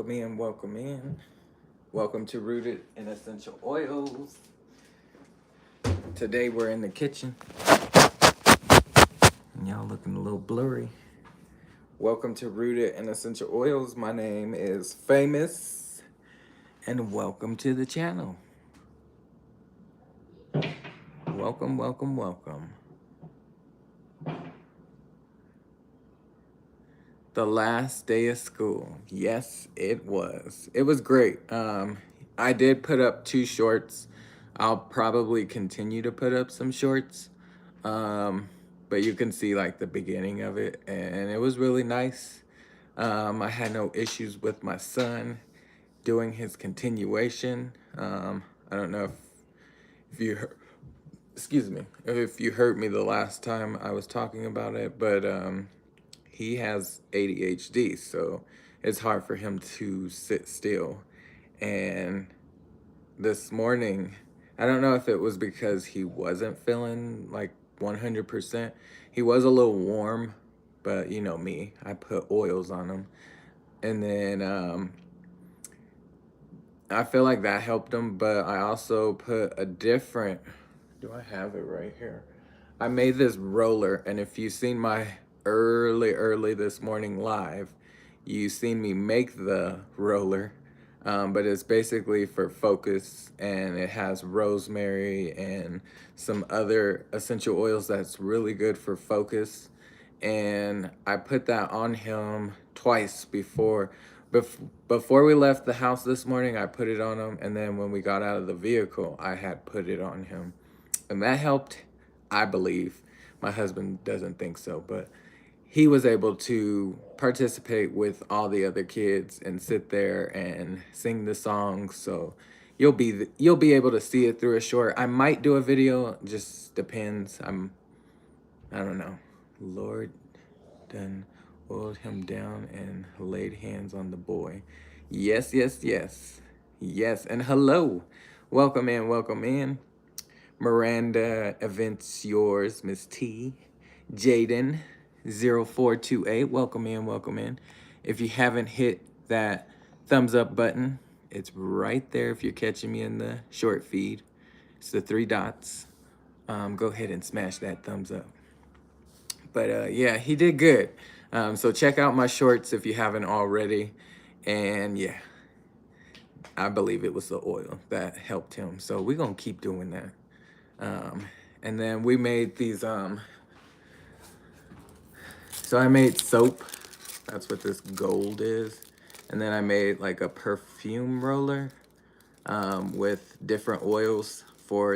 welcome in, welcome in. Welcome to Rooted in Essential Oils. Today we're in the kitchen. And y'all looking a little blurry. Welcome to Rooted in Essential Oils. My name is Famous. And welcome to the channel. Welcome, welcome, welcome. The last day of school. Yes, it was. It was great. I did put up 2 shorts. I'll probably continue to put up some shorts. But you can see like the beginning of it, and it was really nice. I had no issues with my son doing his continuation. I don't know if you heard, excuse me, if you heard me the last time I was talking about it, but he has ADHD, so it's hard for him to sit still. And this morning, I don't know if it was because he wasn't feeling like 100%. He was a little warm, but you know me, I put oils on him. And then I feel like that helped him, but I also put a different, do I have it right here? I made this roller, and if you've seen my early this morning live, you've seen me make the roller. But it's basically for focus, and it has rosemary and some other essential oils that's really good for focus. And I put that on him twice before we left the house this morning. I put it on him, and then when we got out of the vehicle, I had put it on him, and that helped, I believe. My husband doesn't think so, but he was able to participate with all the other kids and sit there and sing the songs. So you'll be able to see it through a short. I might do a video, just depends. I don't know. Lord then oiled him down and laid hands on the boy. Yes, yes, yes. Yes, and hello. Welcome in, welcome in. Miranda, events yours, Miss T. Jaden, 0428, welcome in, welcome in. If you haven't hit that thumbs up button, it's right there if you're catching me in the short feed. It's the 3 dots. Go ahead and smash that thumbs up. But yeah, he did good. So check out my shorts if you haven't already. And yeah, I believe it was the oil that helped him. So we're going to keep doing that. And then we made these, so I made soap. That's what this gold is. And then I made like a perfume roller with different oils for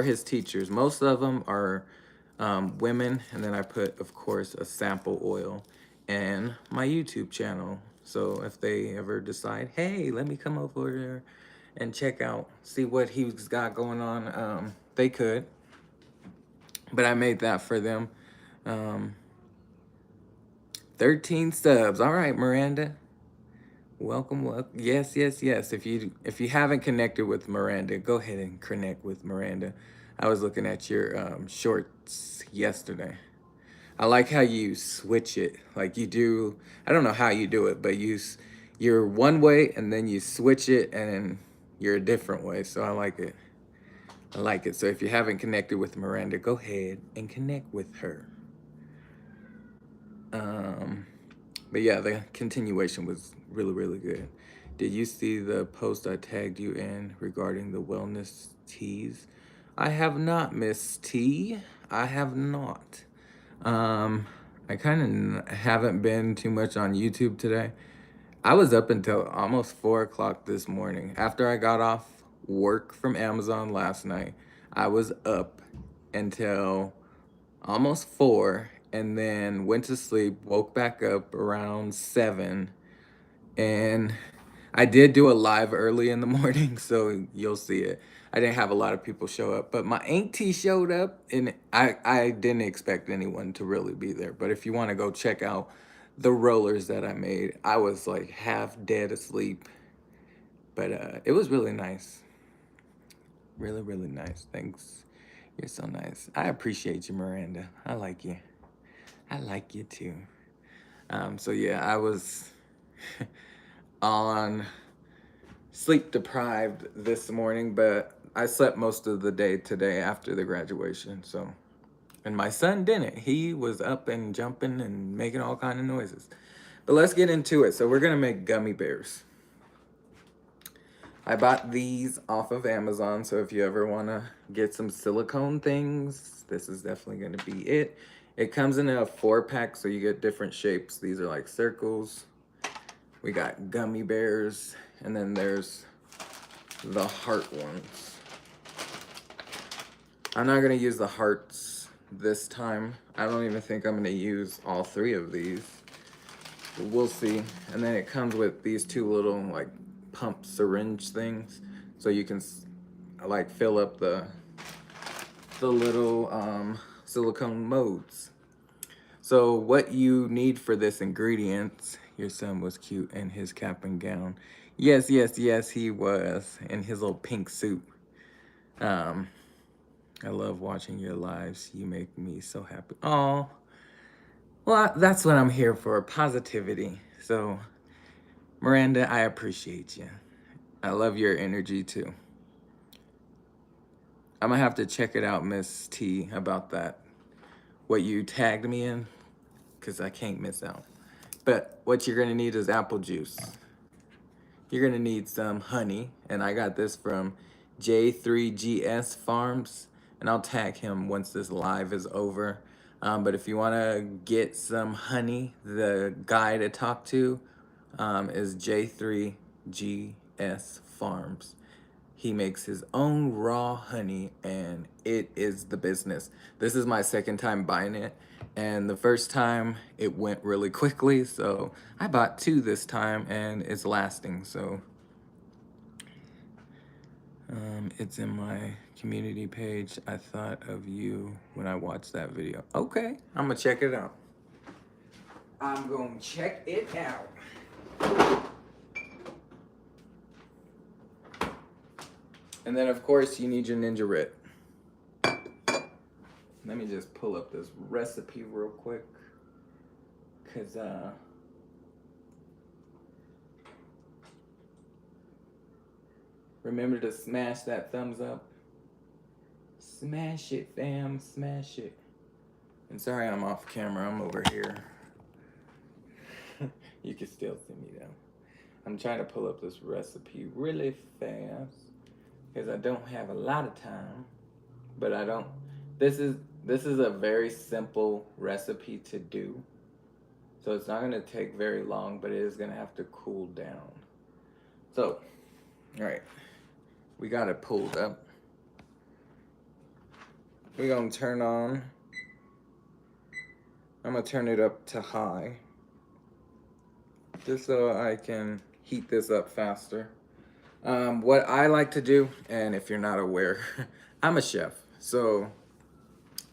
his teachers. Most of them are women. And then I put, of course, a sample oil and my YouTube channel. So if they ever decide, hey, let me come over there and check out, see what he's got going on, they could. But I made that for them. 13 subs. All right, Miranda. Welcome, welcome. Yes, yes, yes. If you haven't connected with Miranda, go ahead and connect with Miranda. I was looking at your shorts yesterday. I like how you switch it. Like you do, I don't know how you do it, but you're one way and then you switch it and you're a different way. So I like it. I like it. So if you haven't connected with Miranda, go ahead and connect with her. But yeah, the continuation was really, really good. Did you see the post I tagged you in regarding the wellness teas? I have not, Miss T. I have not. I kind of haven't been too much on YouTube today. I was up until almost 4 o'clock this morning. After I got off work from Amazon last night, I was up until almost 4, and then went to sleep, woke back up around 7, and I did do a live early in the morning, so you'll see it. I didn't have a lot of people show up, but my auntie showed up, and I didn't expect anyone to really be there. But if you want to go check out the rollers that I made, I was like half dead asleep, but it was really nice. Really, really nice. Thanks. You're so nice. I appreciate you, Miranda. I like you. I like you too. So yeah, on sleep deprived this morning, but I slept most of the day today after the graduation. So, and my son didn't. He was up and jumping and making all kind of noises. But let's get into it. So we're gonna make gummy bears. I bought these off of Amazon, so if you ever wanna get some silicone things, this is definitely gonna be it. It comes in a 4-pack, so you get different shapes. These are like circles. We got gummy bears, and then there's the heart ones. I'm not gonna use the hearts this time. I don't even think I'm gonna use all 3 of these. We'll see. And then it comes with these 2 little like pump syringe things, so you can like fill up the little silicone modes. So what you need for this ingredients, your son was cute in his cap and gown. Yes, yes, yes, he was in his little pink suit. I love watching your lives. You make me so happy. Oh, well, that's what I'm here for, positivity. So, Miranda, I appreciate you. I love your energy too. I'm gonna have to check it out, Miss T, about that. What you tagged me in, because I can't miss out. But what you're gonna need is apple juice. You're gonna need some honey, and I got this from J3GS Farms, and I'll tag him once this live is over. But if you wanna get some honey, the guy to talk to is J3GS Farms. He makes his own raw honey, and it is the business. This is my second time buying it, and the first time it went really quickly, so I bought 2 this time, and it's lasting. So it's in my community page. I thought of you when I watched that video. Okay, I'm gonna check it out. I'm gonna check it out. And then, of course, you need your Ninja Rit. Let me just pull up this recipe real quick. Because, remember to smash that thumbs up. Smash it, fam. Smash it. And sorry I'm off camera. I'm over here. You can still see me, though. I'm trying to pull up this recipe really fast. Because I don't have a lot of time, but I don't. This is a very simple recipe to do, so it's not going to take very long, but it is going to have to cool down. So, all right, we got it pulled up. We're going to turn on. I'm going to turn it up to high, just so I can heat this up faster. What I like to do, and if you're not aware, I'm a chef. So,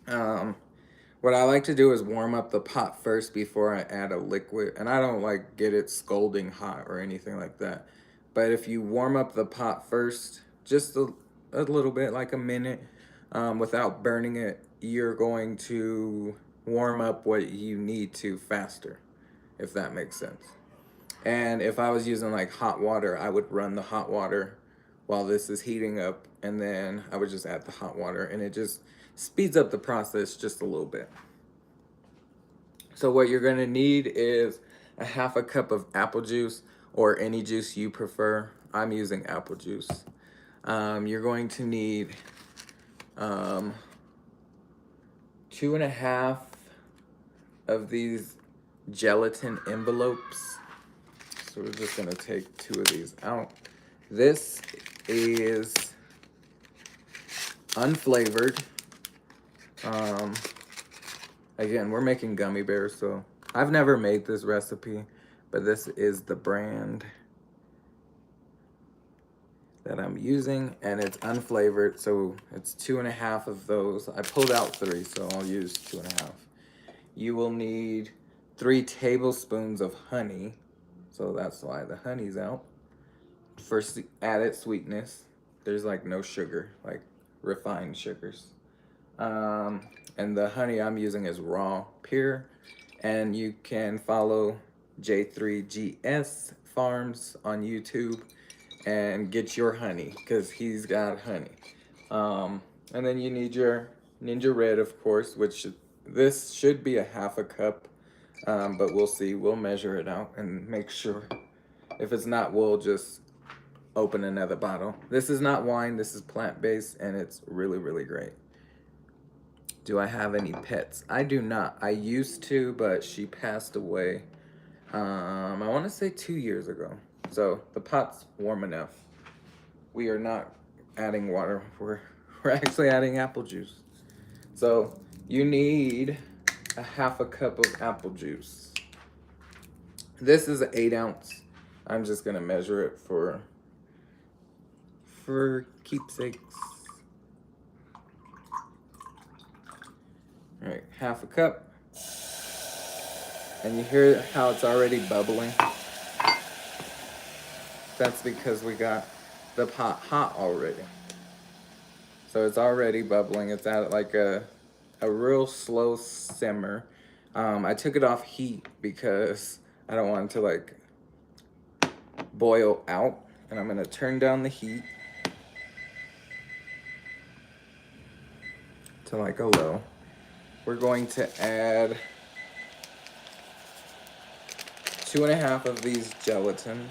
what I like to do is warm up the pot first before I add a liquid. And I don't like get it scalding hot or anything like that. But if you warm up the pot first, just a little bit, like a minute, without burning it, you're going to warm up what you need to faster, if that makes sense. And if I was using like hot water, I would run the hot water while this is heating up, and then I would just add the hot water, and it just speeds up the process just a little bit. So what you're gonna need is a 1/2 cup of apple juice, or any juice you prefer. I'm using apple juice. You're going to need 2.5 of these gelatin envelopes. So we're just gonna take 2 of these out. This is unflavored. Again, we're making gummy bears, so I've never made this recipe, but this is the brand that I'm using, and it's unflavored, so it's 2.5 of those. I pulled out 3, so I'll use 2.5. You will need 3 tablespoons of honey. So that's why the honey's out. For added sweetness, there's like no sugar, like refined sugars. And the honey I'm using is raw, pure. And you can follow J3GS Farms on YouTube and get your honey, because he's got honey. And then you need your Ninja Red, of course, which this should be a half a cup, but we'll see. We'll measure it out and make sure. If it's not, we'll just open another bottle. This is not wine, this is plant-based, and it's really, really great. Do I have any pets? I do not. I used to, but she passed away, I want to say 2 years ago. So the pot's warm enough. We are not adding water. We're actually adding apple juice. So you need a half a cup of apple juice. This is an 8 ounce. I'm just gonna measure it for keepsakes. All right, half a cup. And you hear how it's already bubbling? That's because we got the pot hot already. So it's already bubbling. It's at like a real slow simmer. I took it off heat because I don't want it to like boil out. And I'm gonna turn down the heat to like a low. We're going to add 2.5 of these gelatins.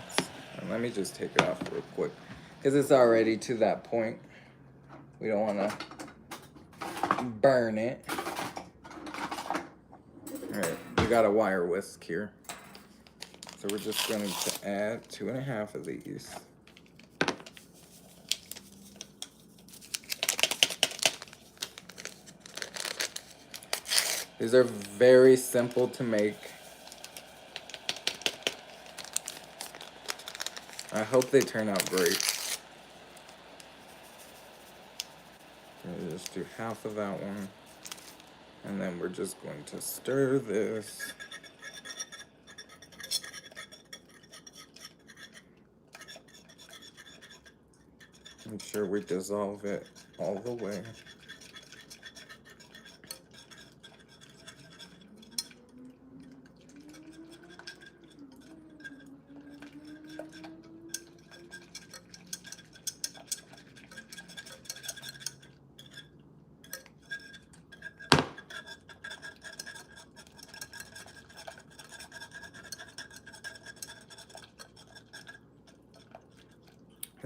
And let me just take it off real quick, because it's already to that point. We don't want to burn it. All right, we got a wire whisk here. So we're just going to add 2.5 of these. These are very simple to make. I hope they turn out great. We'll just do half of that one. And then we're just going to stir this. Make sure we dissolve it all the way.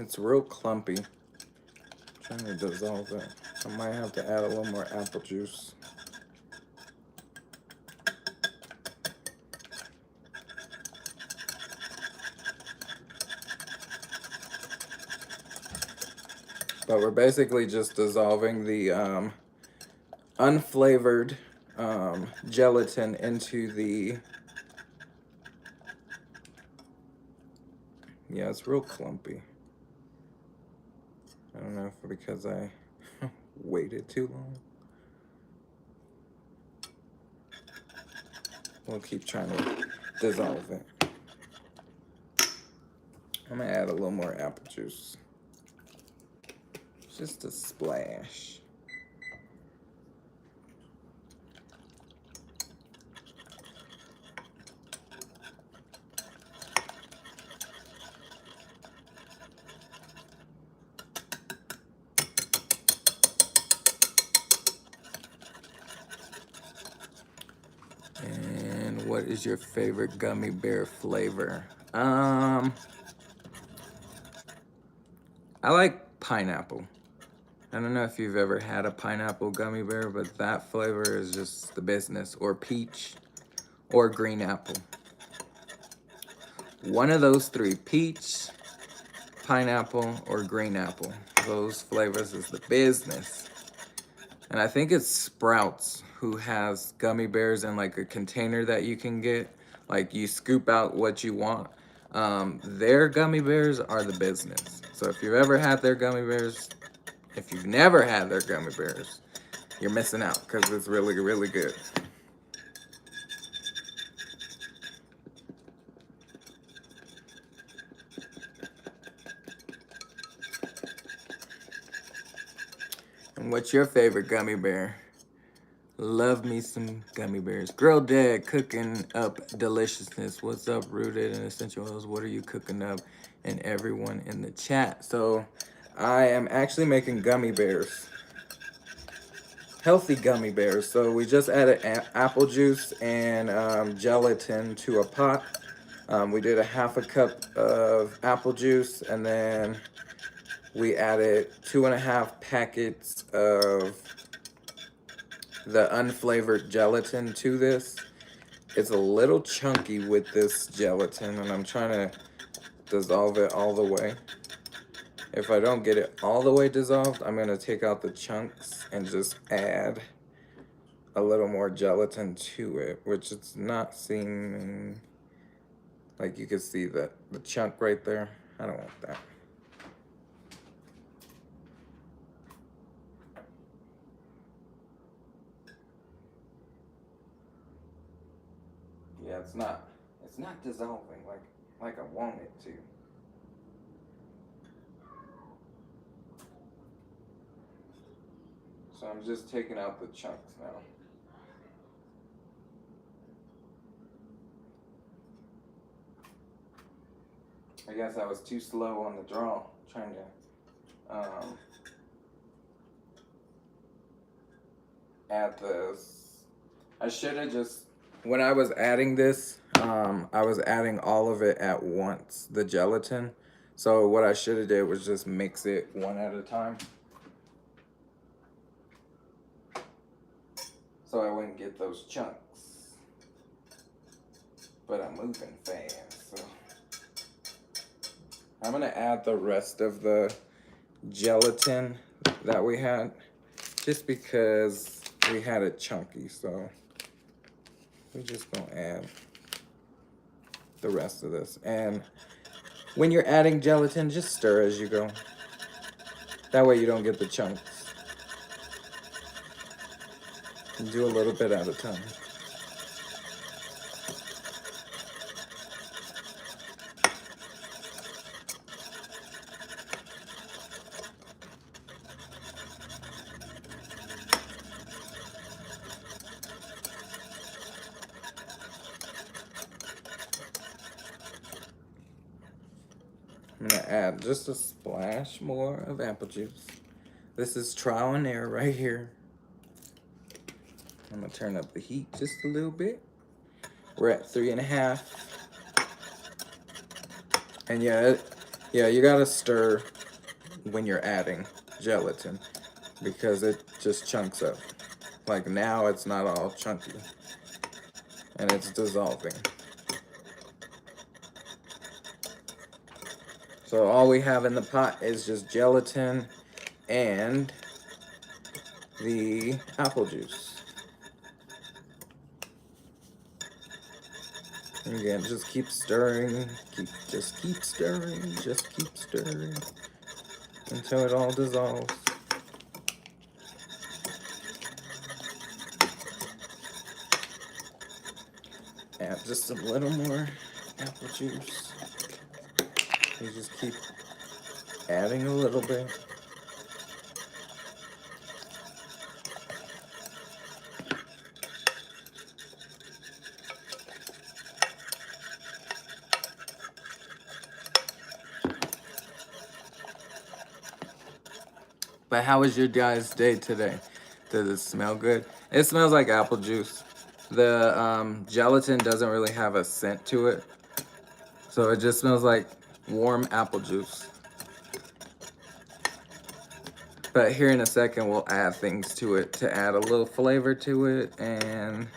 It's real clumpy. I'm trying to dissolve it. I might have to add a little more apple juice. But we're basically just dissolving the unflavored gelatin into the... Yeah, it's real clumpy. I don't know if because I waited too long. We'll keep trying to dissolve it. I'm gonna add a little more apple juice. Just a splash. And what is your favorite gummy bear flavor? I like pineapple. I don't know if you've ever had a pineapple gummy bear, but that flavor is just the business. Or peach, or green apple. One of those three, peach, pineapple, or green apple. Those flavors is the business. And I think it's Sprouts who has gummy bears in like a container that you can get. Like you scoop out what you want. Their gummy bears are the business. So if you've ever had their gummy bears, if you've never had their gummy bears, you're missing out, because it's really, really good. And what's your favorite gummy bear? Love me some gummy bears. Girl Dad cooking up deliciousness. What's up, Rooted and Essential Oils? What are you cooking up? And everyone in the chat. So I am actually making gummy bears. Healthy gummy bears. So we just added apple juice and gelatin to a pot. We did a half a cup of apple juice, and then we added 2.5 packets of the unflavored gelatin to this. It's a little chunky with this gelatin, and I'm trying to dissolve it all the way. If I don't get it all the way dissolved, I'm gonna take out the chunks and just add a little more gelatin to it, which it's not seeming like. You can see the chunk right there. I don't want that. Yeah, it's not dissolving like I want it to. So I'm just taking out the chunks now. I guess I was too slow on the draw, trying to add this. I should have just, when I was adding this, I was adding all of it at once, the gelatin. So what I should have did was just mix it one at a time, so I wouldn't get those chunks. But I'm moving fast, so I'm gonna add the rest of the gelatin that we had, just because we had it chunky. So we're just gonna add the rest of this. And when you're adding gelatin, just stir as you go. That way you don't get the chunks. And do a little bit at a time. I'm gonna add just a splash more of apple juice. This is trial and error right here. I'm gonna turn up the heat just a little bit. We're at 3.5. And yeah, you gotta stir when you're adding gelatin, because it just chunks up. Like now it's not all chunky and it's dissolving. So all we have in the pot is just gelatin and the apple juice. And again, just keep stirring, just keep stirring until it all dissolves. Add just a little more apple juice. You just keep adding a little bit. But how was your guys' day today? Does it smell good? It smells like apple juice. The gelatin doesn't really have a scent to it, so it just smells like warm apple juice. But here in a second, we'll add things to it to add a little flavor to it, and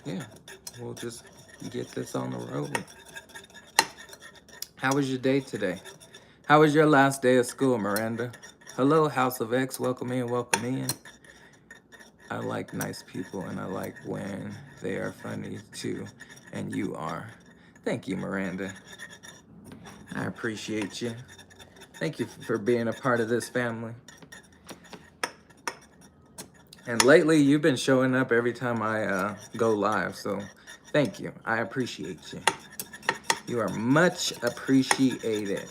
yeah, we'll just get this on the road. How was your day today? How was your last day of school, Miranda? Hello, House of X. Welcome in, welcome in. I like nice people, and I like when they are funny too, and you are. Thank you, Miranda. I appreciate you. Thank you for being a part of this family. And lately, you've been showing up every time I go live, so thank you. I appreciate you. You are much appreciated.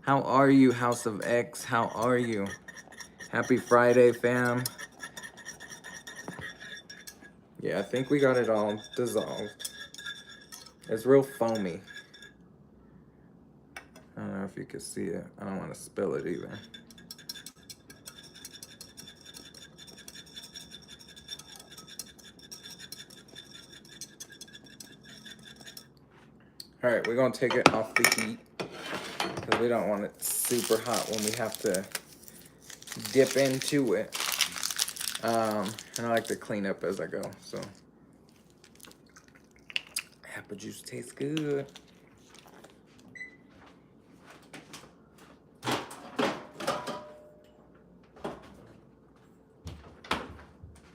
How are you, House of X? How are you? Happy Friday, fam. Yeah, I think we got it all dissolved. It's real foamy. I don't know if you can see it. I don't want to spill it either. All right, we're gonna take it off the heat because we don't want it super hot when we have to dip into it. And I like to clean up as I go, so. Apple juice tastes good.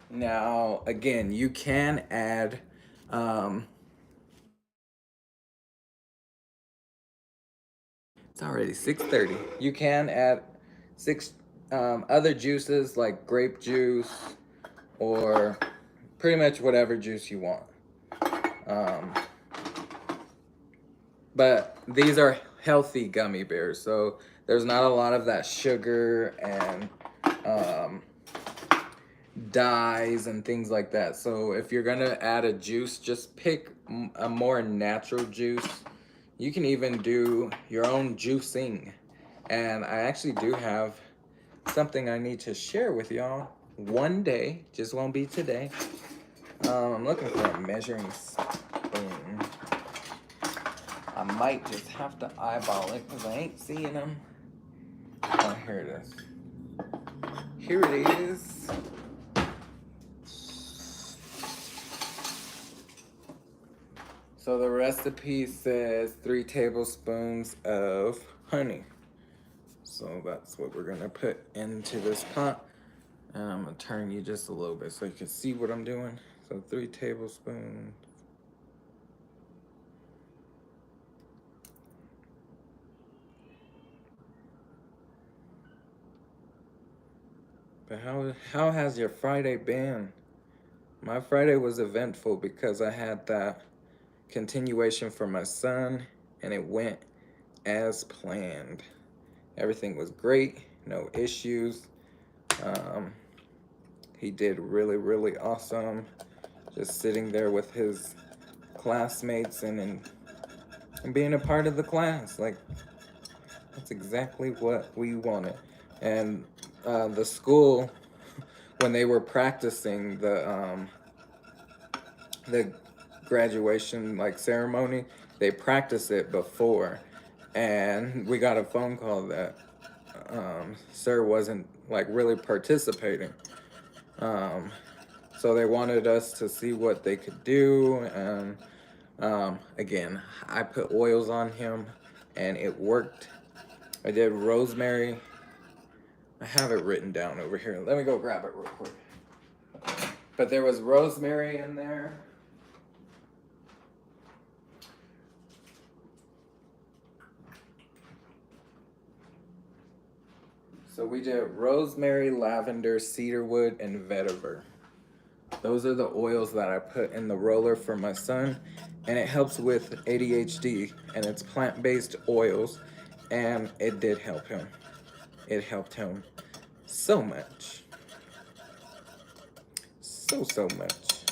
Now, again, you can add, it's already 6:30. You can add six other juices like grape juice or pretty much whatever juice you want. Um, but these are healthy gummy bears, so there's not a lot of that sugar and dyes and things like that. So if you're gonna add a juice, just pick a more natural juice. You can even do your own juicing. And I actually do have something I need to share with y'all one day, just won't be today. I'm looking for a measuring spoon. I might just have to eyeball it because I ain't seeing them. Oh, here it is. Here it is. So the recipe says 3 tablespoons of honey. So that's what we're gonna put into this pot. And I'm gonna turn you just a little bit so you can see what I'm doing. So 3 tablespoons. But how has your Friday been? My Friday was eventful because I had that continuation for my son and it went as planned. Everything was great, no issues. He did really, really awesome. Just sitting there with his classmates and being a part of the class. Like, that's exactly what we wanted. And the school, when they were practicing the graduation like ceremony, they practiced it before, and we got a phone call that sir wasn't like really participating. So they wanted us to see what they could do, and again, I put oils on him, and it worked. I did rosemary. I have it written down over here. Let me go grab it real quick. But there was rosemary in there. So we did rosemary, lavender, cedarwood, and vetiver. Those are the oils that I put in the roller for my son, and it helps with ADHD, and it's plant-based oils, and it did help him. It helped him so much. So much.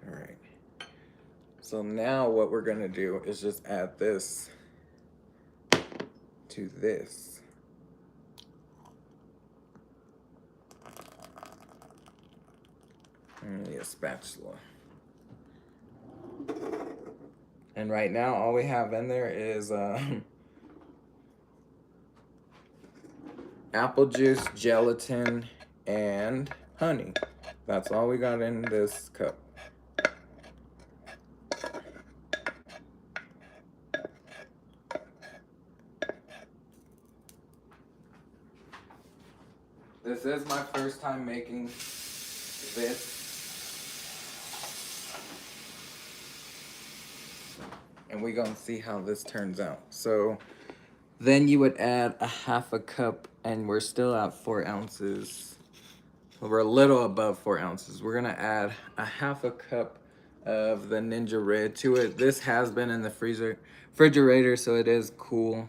All right. So now what we're gonna do is just add this to this. I need a spatula. And right now, all we have in there is apple juice, gelatin, and honey. That's all we got in this cup. This is my first time making this. And we're gonna see how this turns out. So then you would add a half a cup, and we're still at 4 ounces. We're a little above 4 ounces. We're gonna add a half a cup of the Ninja Red to it. This has been in the refrigerator, so it is cool,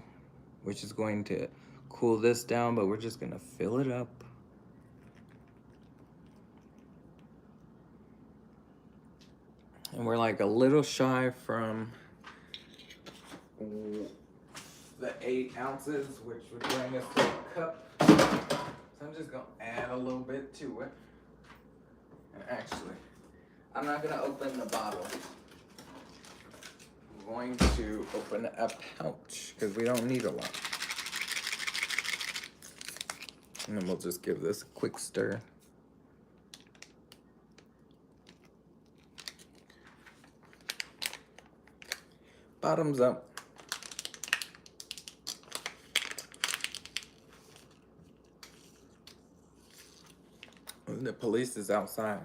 which is going to cool this down, but we're just gonna fill it up. And we're like a little shy from the 8 ounces, which would bring us to a cup. So I'm just gonna add a little bit to it. And actually, I'm not gonna open the bottle. I'm going to open a pouch because we don't need a lot. And then we'll just give this a quick stir. Bottoms up. The police is outside.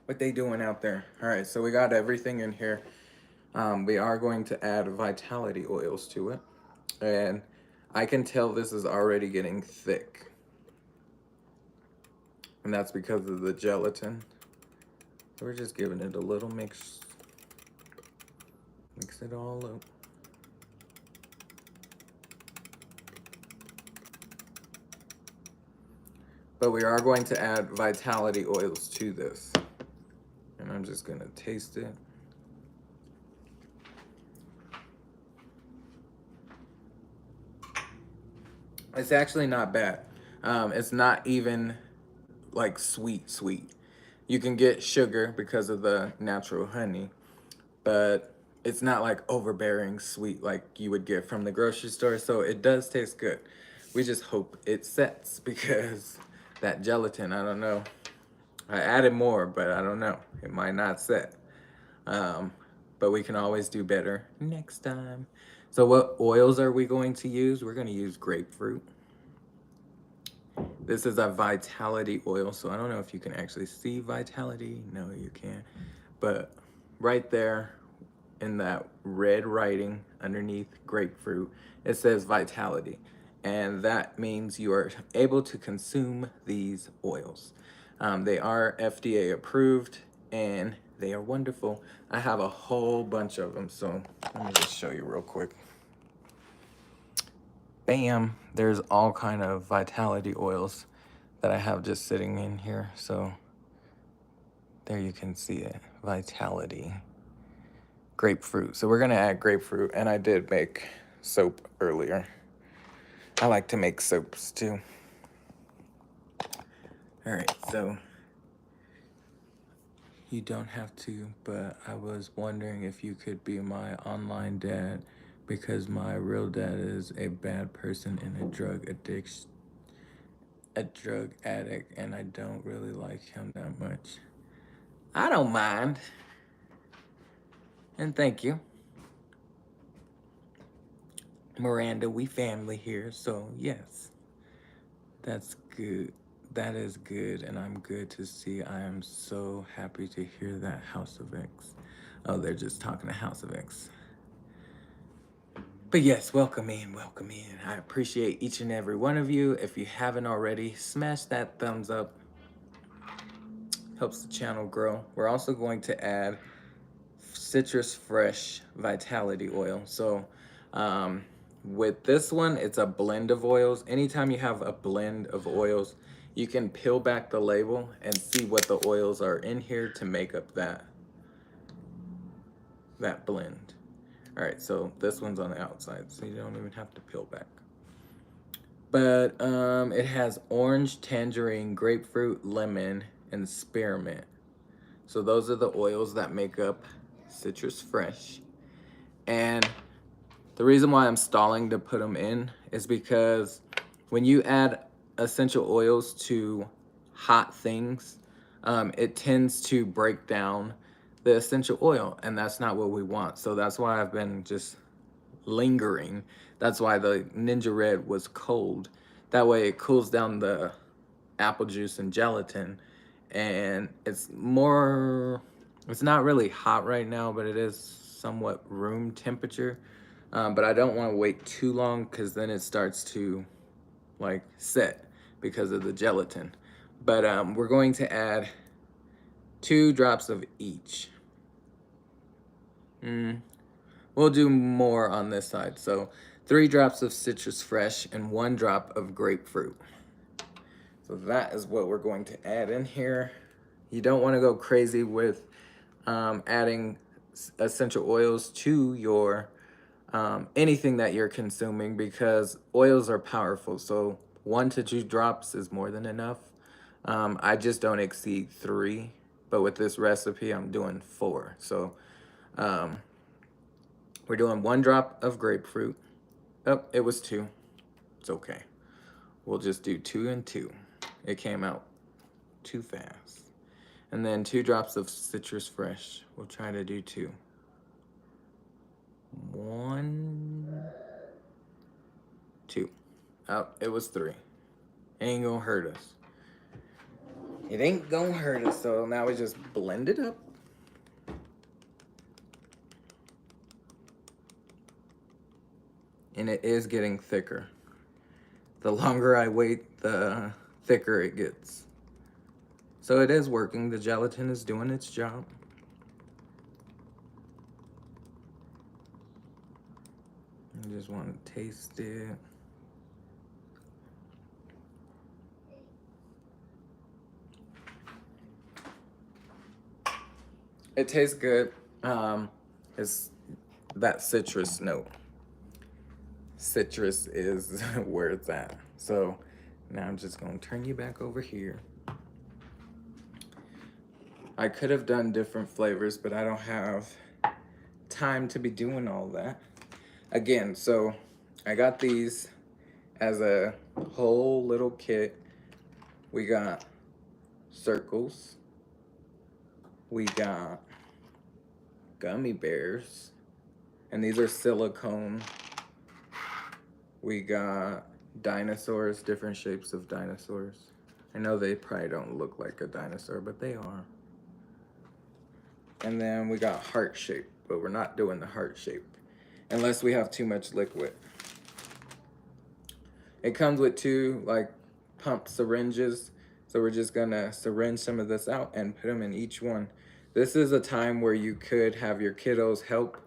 What they doing out there? All right, so we got everything in here. We are going to add vitality oils to it. And I can tell this is already getting thick. And that's because of the gelatin. So we're just giving it a little mix. Mix it all up. But we are going to add vitality oils to this. And I'm just gonna taste it. It's actually not bad. It's not even like sweet. You can get sugar because of the natural honey, but it's not like overbearing sweet like you would get from the grocery store. So it does taste good. We just hope it sets because that gelatin, I don't know. I added more, but I don't know. It might not set. But we can always do better next time. So what oils are we going to use? We're going to use grapefruit. This is a vitality oil, so I don't know if you can actually see vitality. No, you can't. But right there in that red writing underneath grapefruit, it says vitality. And that means you are able to consume these oils. They are FDA approved and they are wonderful. I have a whole bunch of them, so let me just show you real quick. Bam, there's all kind of vitality oils that I have just sitting in here. So there you can see it, vitality. Grapefruit. So we're gonna add grapefruit, and I did make soap earlier. I like to make soaps too. All right, so you don't have to, but I was wondering if you could be my online dad because my real dad is a bad person and a drug addict, and I don't really like him that much. I don't mind. And thank you. Miranda, we family here, so yes. That's good. That is good, and I'm good to see. I am so happy to hear that, House of X. Oh, they're just talking to House of X. But yes, welcome in, welcome in. I appreciate each and every one of you. If you haven't already, smash that thumbs up. Helps the channel grow. We're also going to add Citrus Fresh Vitality Oil. So with this one, it's a blend of oils. Anytime you have a blend of oils, you can peel back the label and see what the oils are in here to make up that blend. All right, so this one's on the outside, so you don't even have to peel back. But it has orange, tangerine, grapefruit, lemon, and spearmint. So those are the oils that make up Citrus Fresh. And the reason why I'm stalling to put them in is because when you add essential oils to hot things, it tends to break down the essential oil, and that's not what we want. So that's why I've been just lingering. That's why the Ninja Red was cold. That way it cools down the apple juice and gelatin, and it's not really hot right now, but it is somewhat room temperature. But I don't want to wait too long because then it starts to like set because of the gelatin. But we're going to add 2 drops of each. We'll do more on this side. So 3 drops of Citrus Fresh and 1 drop of grapefruit. So that is what we're going to add in here. You don't want to go crazy with adding essential oils to your anything that you're consuming, because oils are powerful. So 1 to 2 drops is more than enough. I just don't exceed 3, but with this recipe, I'm doing 4. So we're doing 1 drop of grapefruit. Oh, it was 2. It's okay. We'll just do 2 and 2. It came out too fast. And then 2 drops of citrus fresh. We'll try to do 2. 1, 2. Oh, it was 3. Ain't gonna hurt us. It ain't gonna hurt us. So now we just blend it up. And it is getting thicker. The longer I wait, the thicker it gets. So it is working. The gelatin is doing its job. I just want to taste it. It tastes good. It's that citrus note. Citrus is where it's at. So now I'm just gonna turn you back over here. I could have done different flavors, but I don't have time to be doing all that. Again, so I got these as a whole little kit. We got circles. We got gummy bears. And these are silicone. We got dinosaurs, different shapes of dinosaurs. I know they probably don't look like a dinosaur, but they are. And then we got heart shape, but we're not doing the heart shape unless we have too much liquid. It comes with 2 like pump syringes, so we're just gonna syringe some of this out and put them in each one. This is a time where you could have your kiddos help,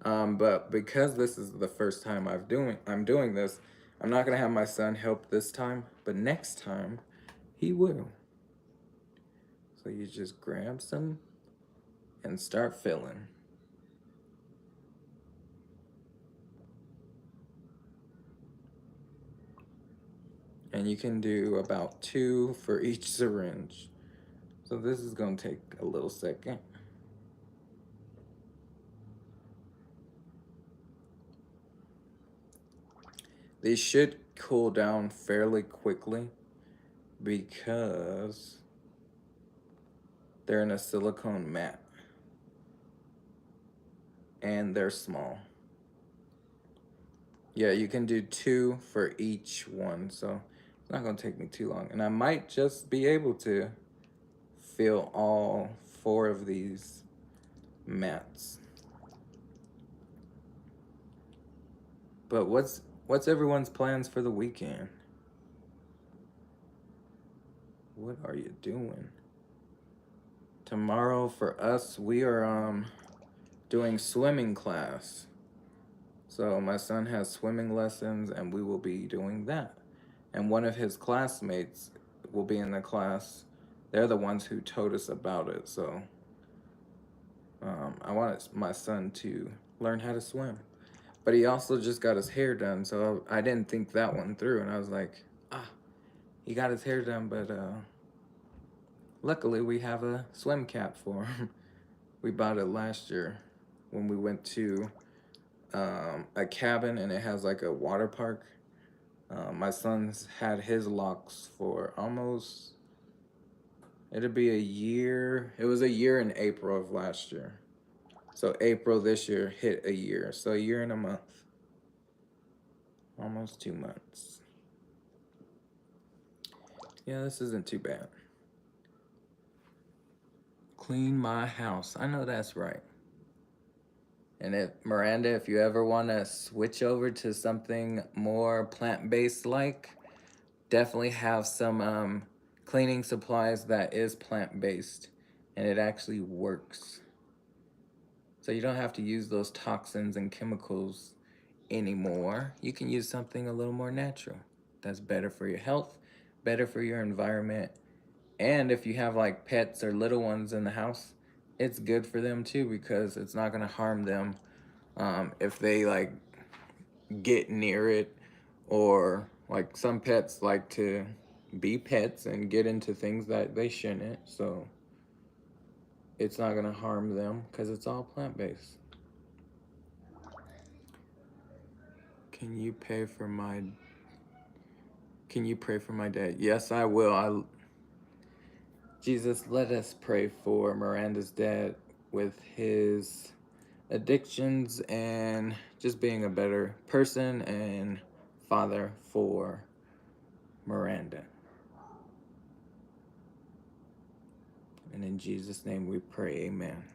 but because this is the first time I'm doing this, I'm not gonna have my son help this time, but next time he will. So you just grab some and start filling. And you can do about 2 for each syringe. So this is gonna take a little second. These should cool down fairly quickly because they're in a silicone mat and they're small. Yeah, you can do 2 for each one, so it's not gonna take me too long. And I might just be able to fill all 4 of these mats. But what's everyone's plans for the weekend? What are you doing? Tomorrow for us, we are doing swimming class. So my son has swimming lessons and we will be doing that. And one of his classmates will be in the class. They're the ones who told us about it. So I wanted my son to learn how to swim. But he also just got his hair done, so I didn't think that one through. And I was like, he got his hair done, but luckily we have a swim cap for him. We bought it last year when we went to a cabin, and it has like a water park. My son's had his locks for almost, it'd be a year. It was a year in April of last year. So April this year hit a year. So a year and a month. Almost 2 months. Yeah, this isn't too bad. Clean my house. I know that's right. And Miranda, if you ever want to switch over to something more plant-based like, definitely have some cleaning supplies that is plant-based. And it actually works. So you don't have to use those toxins and chemicals anymore. You can use something a little more natural. That's better for your health, better for your environment, And if you have like pets or little ones in the house, it's good for them too, because it's not going to harm them if they like get near it, or like some pets like to be pets and get into things that they shouldn't. So it's not going to harm them because it's all plant-based. Can you pay for my Can you pray for my dad? Yes, I will. Jesus, let us pray for Miranda's dad with his addictions and just being a better person and father for Miranda. And in Jesus' name we pray, amen.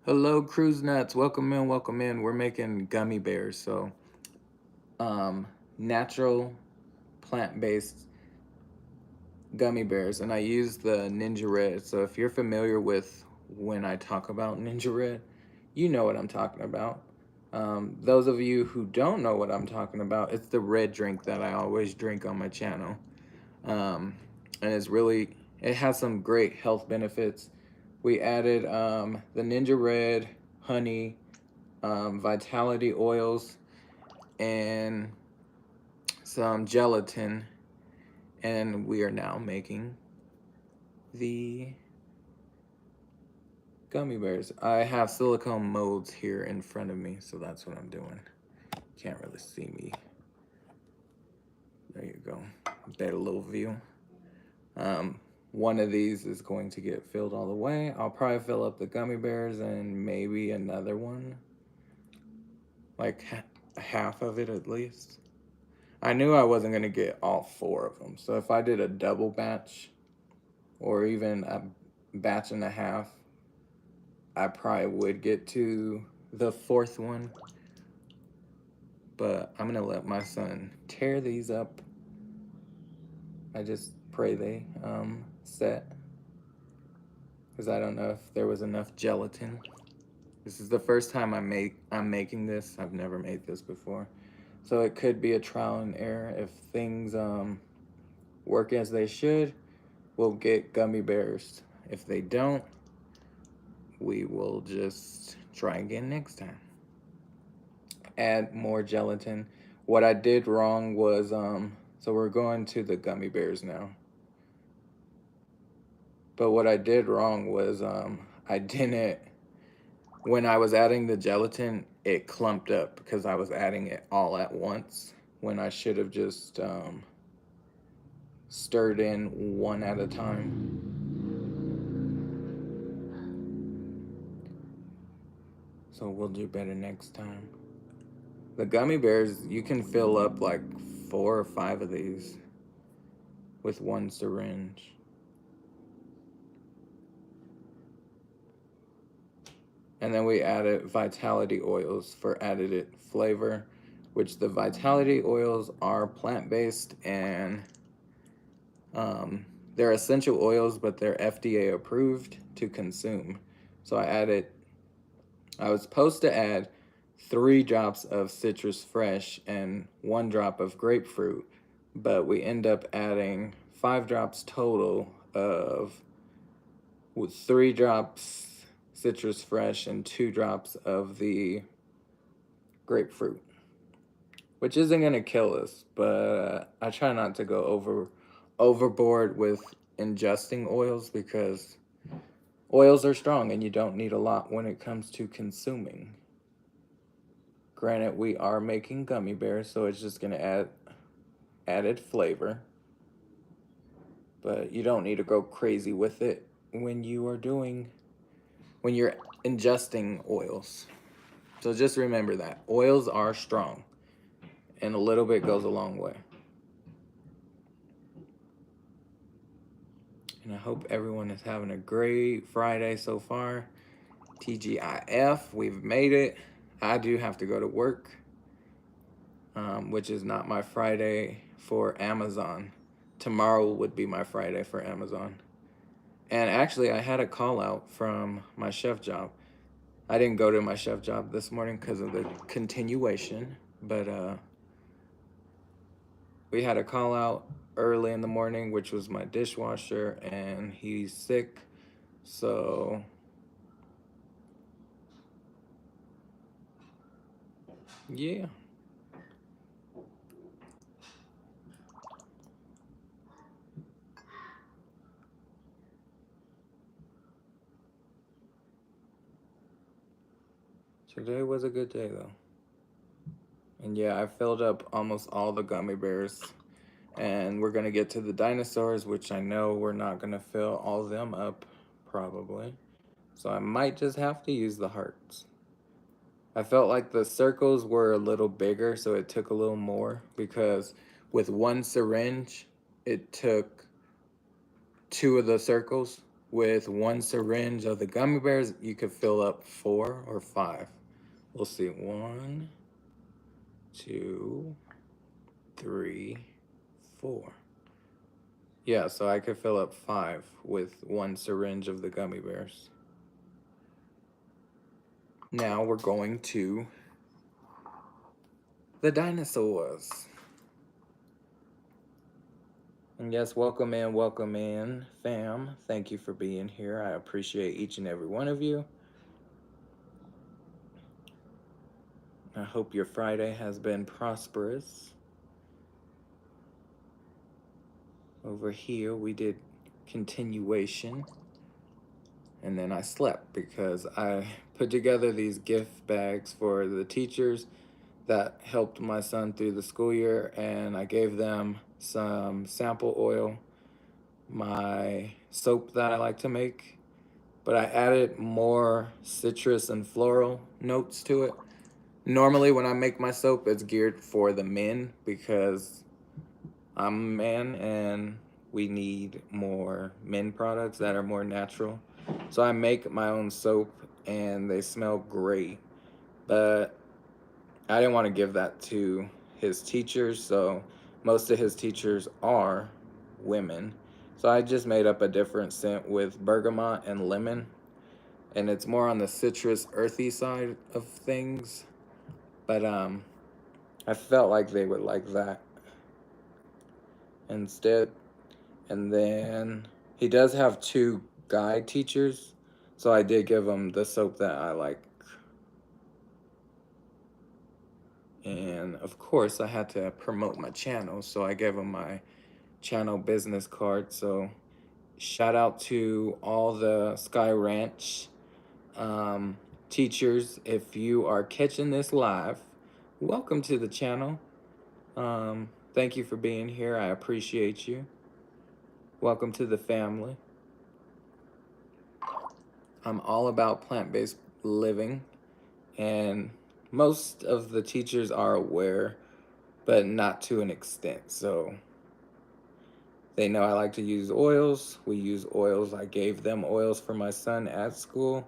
Hello, Cruise Nuts. Welcome in, welcome in. We're making gummy bears, so natural plant-based gummy bears, and I use the Ninja Red. So if you're familiar with when I talk about Ninja Red, you know what I'm talking about. Those of you who don't know what I'm talking about, it's the red drink that I always drink on my channel. And it has some great health benefits. We added the Ninja Red, honey, vitality oils, and some gelatin, and we are now making the gummy bears. I have silicone molds here in front of me, so that's what I'm doing. Can't really see me. There you go. That little view. One of these is going to get filled all the way. I'll probably fill up the gummy bears and maybe another one. Like half of it at least. I knew I wasn't going to get all 4 of them. So if I did a double batch or even a batch and a half, I probably would get to the 4th one. But I'm going to let my son tear these up. I just pray they set, because I don't know if there was enough gelatin. This is the first time I'm making this. I've never made this before. So it could be a trial and error. If things work as they should, we'll get gummy bears. If they don't, we will just try again next time. Add more gelatin. What I did wrong was, so we're going to the gummy bears now. But what I did wrong was I didn't, when I was adding the gelatin, it clumped up because I was adding it all at once when I should have just stirred in one at a time. So we'll do better next time. The gummy bears, you can fill up like 4 or 5 of these with one syringe. And then we added vitality oils for added flavor, which the vitality oils are plant-based, and they're essential oils, but they're FDA approved to consume. So I was supposed to add 3 drops of citrus fresh and 1 drop of grapefruit, but we end up adding 5 drops total with 3 drops citrus fresh and 2 drops of the grapefruit, which isn't gonna kill us, but I try not to go overboard with ingesting oils, because oils are strong and you don't need a lot when it comes to consuming. Granted, we are making gummy bears, so it's just gonna add added flavor, but you don't need to go crazy with it when you're ingesting oils. So just remember that oils are strong, and a little bit goes a long way. And I hope everyone is having a great Friday so far. TGIF, we've made it. I do have to go to work, which is not my Friday for Amazon. Tomorrow would be my Friday for Amazon. And actually, I had a call out from my chef job. I didn't go to my chef job this morning because of the continuation, but we had a call out early in the morning, which was my dishwasher, and he's sick. So yeah. Today was a good day though. And yeah, I filled up almost all the gummy bears. And we're gonna get to the dinosaurs, which I know we're not gonna fill all of them up, probably. So I might just have to use the hearts. I felt like the circles were a little bigger, so it took a little more because with one syringe, it took two of the circles. With one syringe of the gummy bears, you could fill up 4 or 5. We'll see. 1, 2, 3, 4. Yeah, so I could fill up 5 with one syringe of the gummy bears. Now we're going to the dinosaurs. And yes, welcome in, fam. Thank you for being here. I appreciate each and every one of you. I hope your Friday has been prosperous. Over here, we did continuation. And then I slept because I put together these gift bags for the teachers that helped my son through the school year, and I gave them some sample oil, my soap that I like to make, but I added more citrus and floral notes to it. Normally when I make my soap, it's geared for the men because I'm a man and we need more men products that are more natural. So I make my own soap and they smell great, but I didn't want to give that to his teachers, so most of his teachers are women. So I just made up a different scent with bergamot and lemon, and it's more on the citrus earthy side of things. But I felt like they would like that instead. And then he does have 2 guy teachers, so I did give him the soap that I like. And of course, I had to promote my channel, so I gave him my channel business card. So shout out to all the Sky Ranch teachers. If you are catching this live, welcome to the channel. Thank you for being here. I appreciate you. Welcome to the family. I'm all about plant-based living, and most of the teachers are aware, but not to an extent. So they know I like to use oils. We use oils. I gave them oils for my son at school.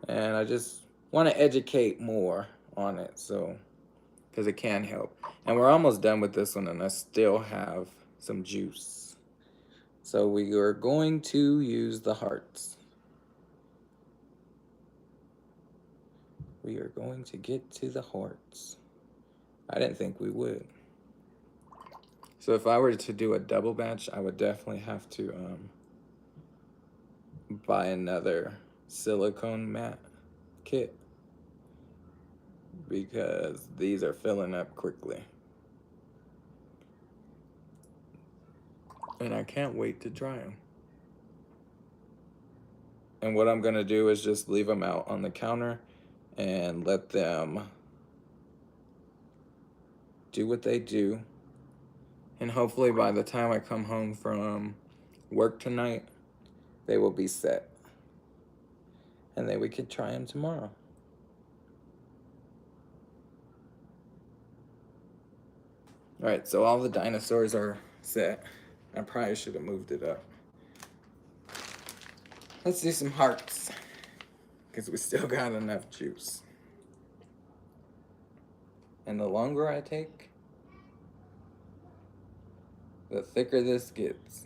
And I just want to educate more on it, so because it can help. And we're almost done with this one, and I still have some juice. So we are going to use the hearts. We are going to get to the hearts. I didn't think we would. So if I were to do a double batch, I would definitely have to buy another silicone mat kit because these are filling up quickly. And I can't wait to try them. And what I'm gonna do is just leave them out on the counter and let them do what they do. And hopefully by the time I come home from work tonight, they will be set. And then we could try them tomorrow. All right, so all the dinosaurs are set. I probably should have moved it up. Let's do some hearts, because we still got enough juice. And the longer I take, the thicker this gets.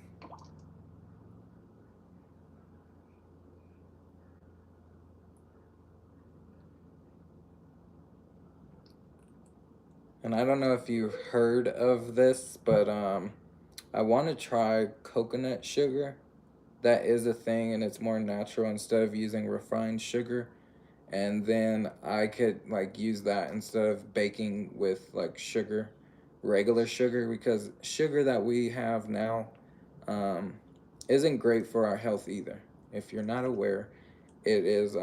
And I don't know if you've heard of this, but I want to try coconut sugar. That is a thing, and it's more natural instead of using refined sugar. And then I could like use that instead of baking with like sugar, regular sugar, because sugar that we have now um, isn't great for our health either. If you're not aware, it is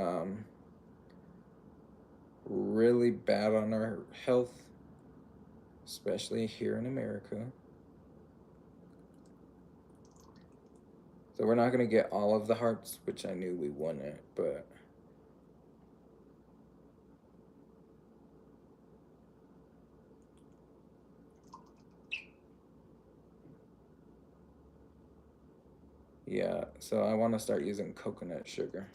really bad on our health, especially here in America. So we're not gonna get all of the hearts, which I knew we wouldn't, but yeah, so I want to start using coconut sugar.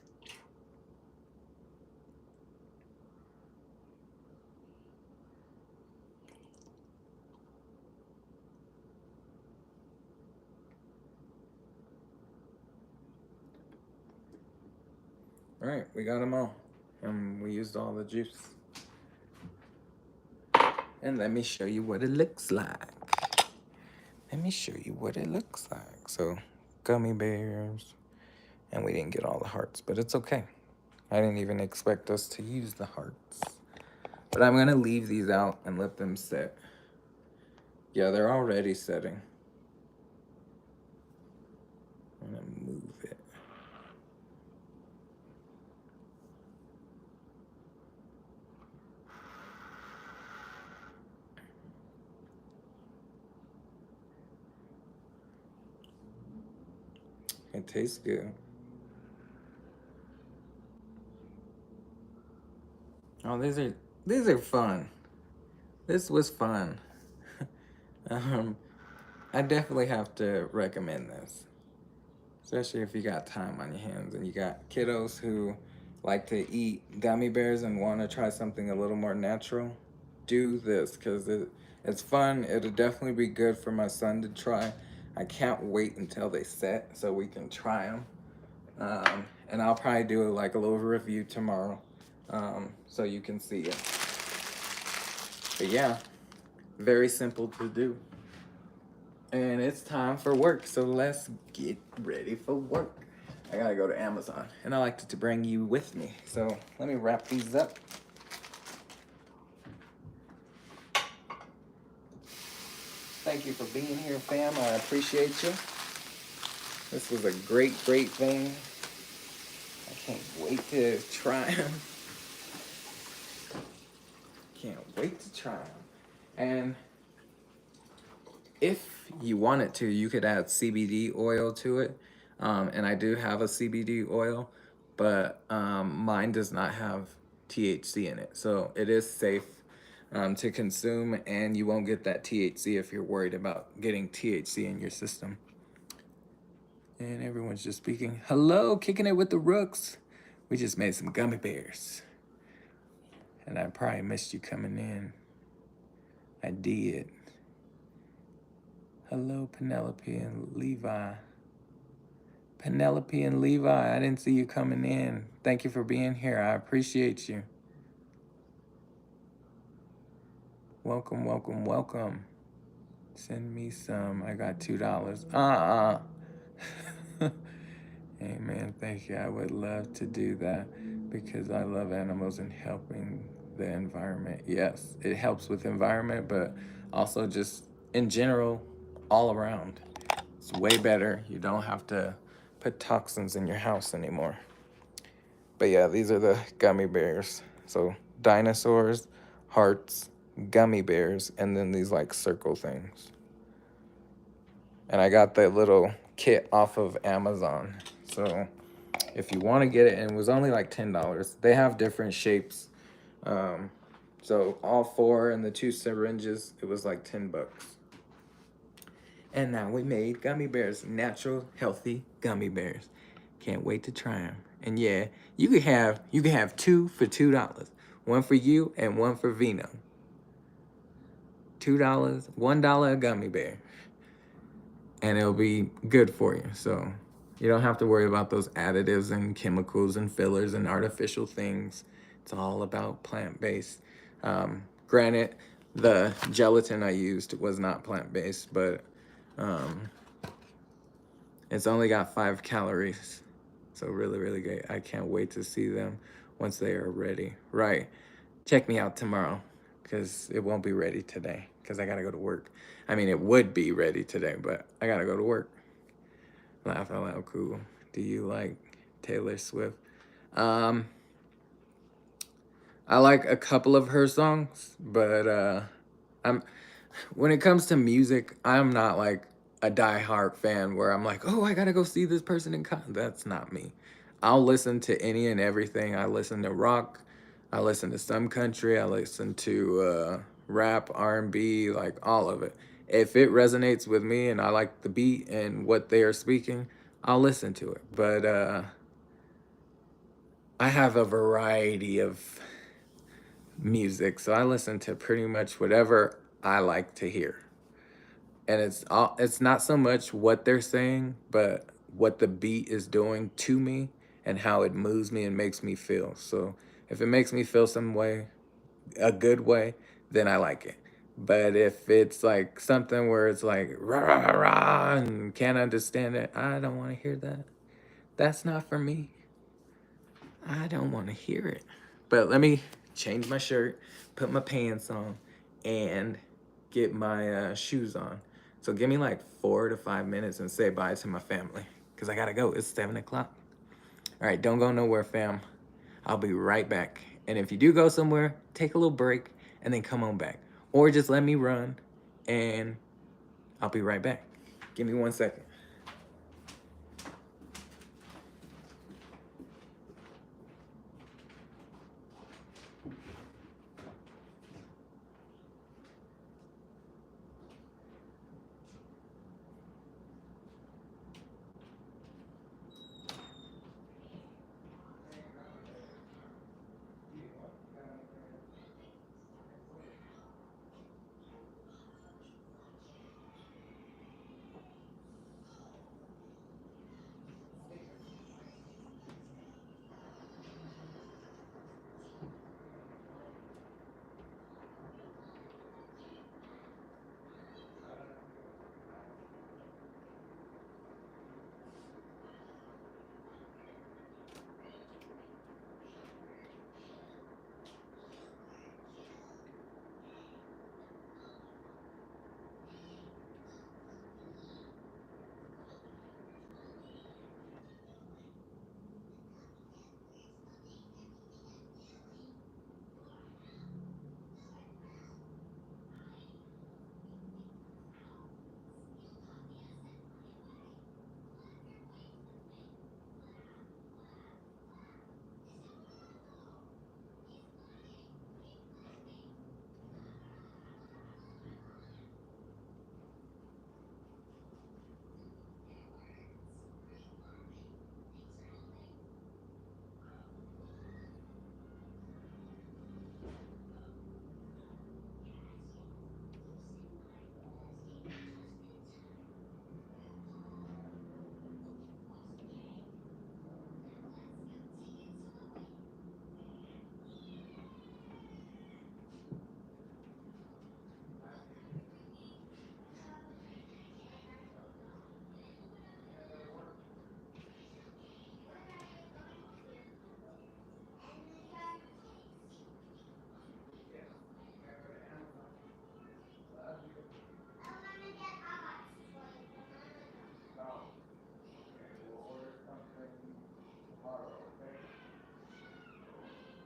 All right, we got them all, and we used all the juice. And let me show you what it looks like. Let me show you what it looks like. So, gummy bears, and we didn't get all the hearts, but it's okay. I didn't even expect us to use the hearts. But I'm gonna leave these out and let them sit. Yeah, they're already setting. I'm gonna move it. It tastes good. Oh, these are fun. This was fun. um, I definitely have to recommend this, especially if you got time on your hands and you got kiddos who like to eat gummy bears and want to try something a little more natural. Do this because it's fun. It'll definitely be good for my son to try. I can't wait until they set so we can try them. And I'll probably do like a little review tomorrow, so you can see it. But yeah, very simple to do. And it's time for work, so let's get ready for work. I gotta go to Amazon, and I like to bring you with me. So let me wrap these up. Thank you for being here, fam. I appreciate you. This was a great, great thing. I can't wait to try them. Can't wait to try them. And if you wanted to, you could add CBD oil to it. And I do have a CBD oil, but mine does not have THC in it. So it is safe to consume, and you won't get that THC if you're worried about getting THC in your system. And everyone's just speaking. Hello, kicking it with the Rooks. We just made some gummy bears. And I probably missed you coming in. I did. Hello, Penelope and Levi. Penelope and Levi, I didn't see you coming in. Thank you for being here. I appreciate you. Welcome, welcome, welcome. Send me some. I got $2. Amen. Thank you. I would love to do that because I love animals and helping the environment. Yes, it helps with environment, but also just in general, all around. It's way better. You don't have to put toxins in your house anymore. But yeah, these are the gummy bears. So dinosaurs, hearts, gummy bears, and then these like circle things. And I got the little kit off of Amazon. So if you want to get it, and it was only like $10. They have different shapes. So all four and the two syringes, it was like $10. And now we made gummy bears, natural, healthy gummy bears. Can't wait to try them. And yeah, you could have two for $2. One for you and one for Vino. $2, $1 a gummy bear. And it'll be good for you. So you don't have to worry about those additives and chemicals and fillers and artificial things. It's all about plant-based. Granted, The gelatin I used was not plant-based, but um, it's only got 5 calories. So really, really good. I can't wait to see them once they are ready. Right. Check me out tomorrow because it won't be ready today because I got to go to work. I mean, it would be ready today, but I got to go to work. Laugh out loud, cool. Do you like Taylor Swift? Um, I like a couple of her songs, but I'm when it comes to music, I'm not like a diehard fan where I'm like, oh, I gotta go see this person in concert. That's not me. I'll listen to any and everything. I listen to rock, I listen to some country, I listen to rap, R&B, like all of it. If it resonates with me and I like the beat and what they are speaking, I'll listen to it. But I have a variety of music, so I listen to pretty much whatever I like to hear. And it's not so much what they're saying, but what the beat is doing to me and how it moves me and makes me feel. So if it makes me feel some way, a good way, then I like it. But if it's like something where it's like rah rah rah and can't understand it, I don't want to hear that. That's not for me. I don't want to hear it. But let me change my shirt, put my pants on, and get my shoes on. So give me like 4 to 5 minutes and say bye to my family. Because I got to go. It's 7 o'clock. All right, don't go nowhere, fam. I'll be right back. And if you do go somewhere, take a little break and then come on back. Or just let me run and I'll be right back. Give me 1 second.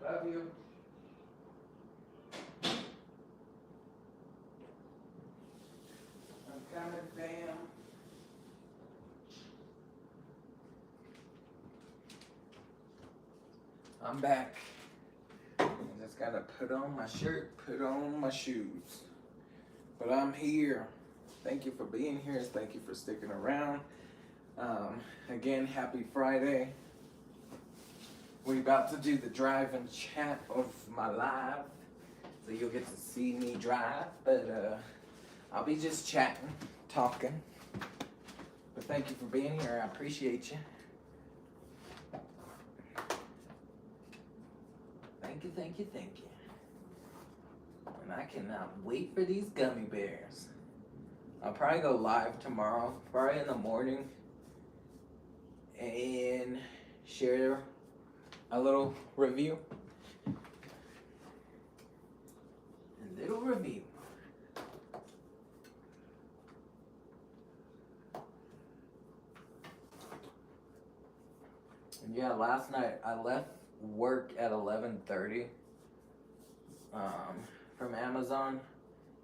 Love you. I'm coming, fam. I'm back. I just gotta put on my shirt, put on my shoes. But I'm here. Thank you for being here. Thank you for sticking around. Again, happy Friday. We're about to do the drive and chat of my live. So you'll get to see me drive. But I'll be just chatting, talking. But thank you for being here. I appreciate you. Thank you, thank you, thank you. And I cannot wait for these gummy bears. I'll probably go live tomorrow, probably in the morning, and share a little review. A little review. And yeah, last night I left work at 11:30 from Amazon,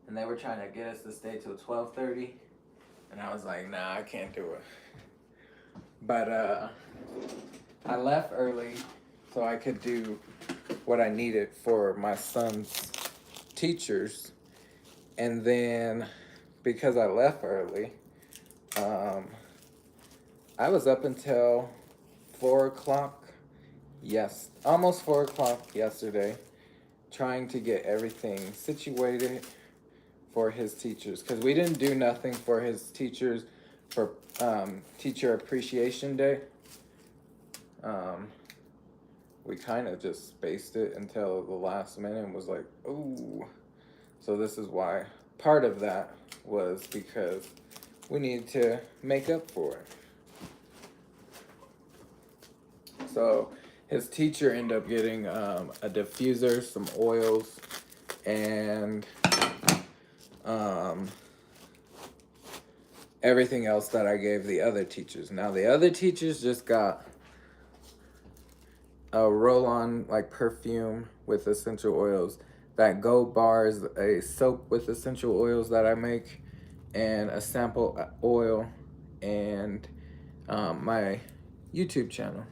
and they were trying to get us to stay till 12:30, and I was like, nah, I can't do it. But I left early so I could do what I needed for my son's teachers, and then because I left early, I was up until 4 o'clock. Yes, almost 4 o'clock yesterday, trying to get everything situated for his teachers, because we didn't do nothing for his teachers for Teacher Appreciation Day. We kind of just spaced it until the last minute and was like, ooh. So this is why part of that was because we needed to make up for it. So his teacher ended up getting a diffuser, some oils, and everything else that I gave the other teachers. Now the other teachers just got a roll-on like perfume with essential oils. That Gold Bar is a soap with essential oils that I make, and a sample oil, and my YouTube channel.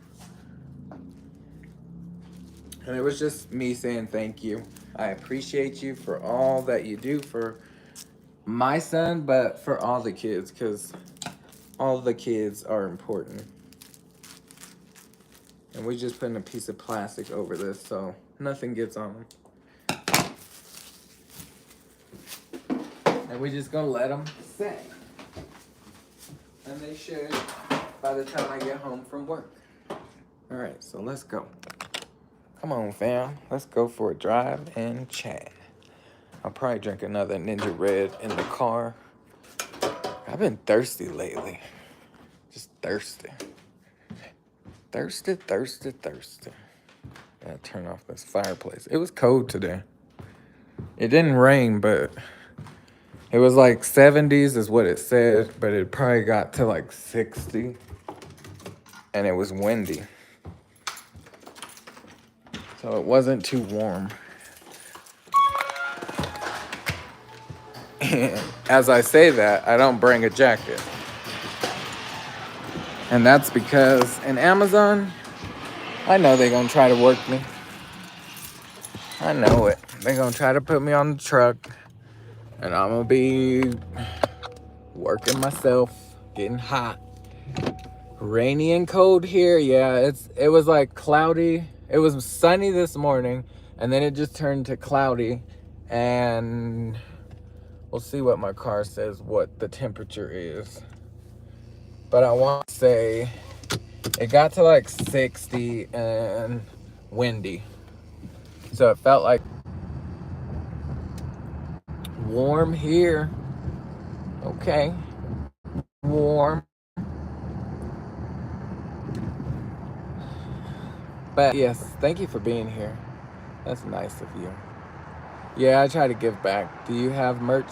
And it was just me saying thank you. I appreciate you for all that you do for my son, but for all the kids, because all the kids are important. And we just putting a piece of plastic over this so nothing gets on them. And we just gonna let them sit. And they should by the time I get home from work. All right, so let's go. Come on, fam. Let's go for a drive and chat. I'll probably drink another Ninja Red in the car. I've been thirsty lately. Just thirsty. Thirsty. Gotta turn off this fireplace. It was cold today. It didn't rain, but it was like 70s is what it said, but it probably got to like 60. And it was windy. So it wasn't too warm. And as I say that, I don't bring a jacket. And that's because in Amazon, I know they're gonna try to work me. I know it. They're gonna try to put me on the truck, and I'm gonna be working myself, getting hot. Rainy and cold here. Yeah, it was like cloudy. It was sunny this morning, and then it just turned to cloudy, and we'll see what my car says, what the temperature is. But I want to say it got to like 60 and windy. So it felt like warm here. Okay. Warm. But yes, thank you for being here. That's nice of you. Yeah, I try to give back. Do you have merch?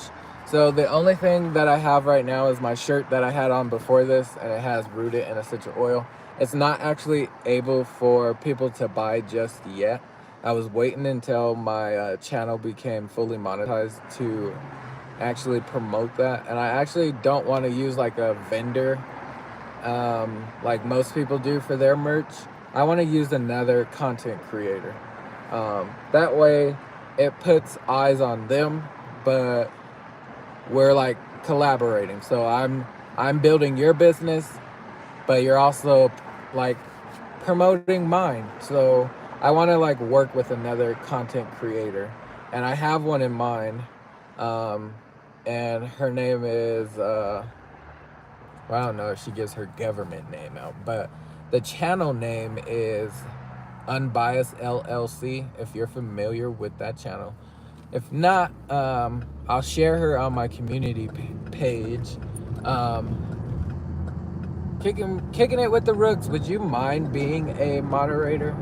So the only thing that I have right now is my shirt that I had on before this, and it has Rooted and essential oil. It's not actually able for people to buy just yet. I was waiting until my channel became fully monetized to actually promote that. And I actually don't want to use like a vendor like most people do for their merch. I want to use another content creator. That way it puts eyes on them, but we're like collaborating. So I'm building your business, but you're also like promoting mine. So I want to like work with another content creator, and I have one in mind. And her name is well, I don't know if she gives her government name out, but the channel name is Unbiased LLC, if you're familiar with that channel. If not, I'll share her on my community page. Kicking it with the Rooks. Would you mind being a moderator?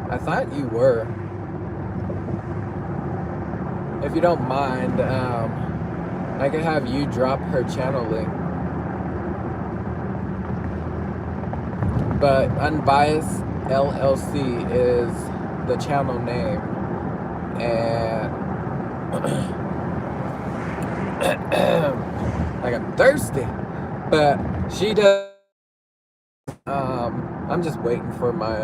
I thought you were. If you don't mind, I could have you drop her channel link. But Unbiased LLC is the channel name, and like I'm thirsty. But she does. I'm just waiting for my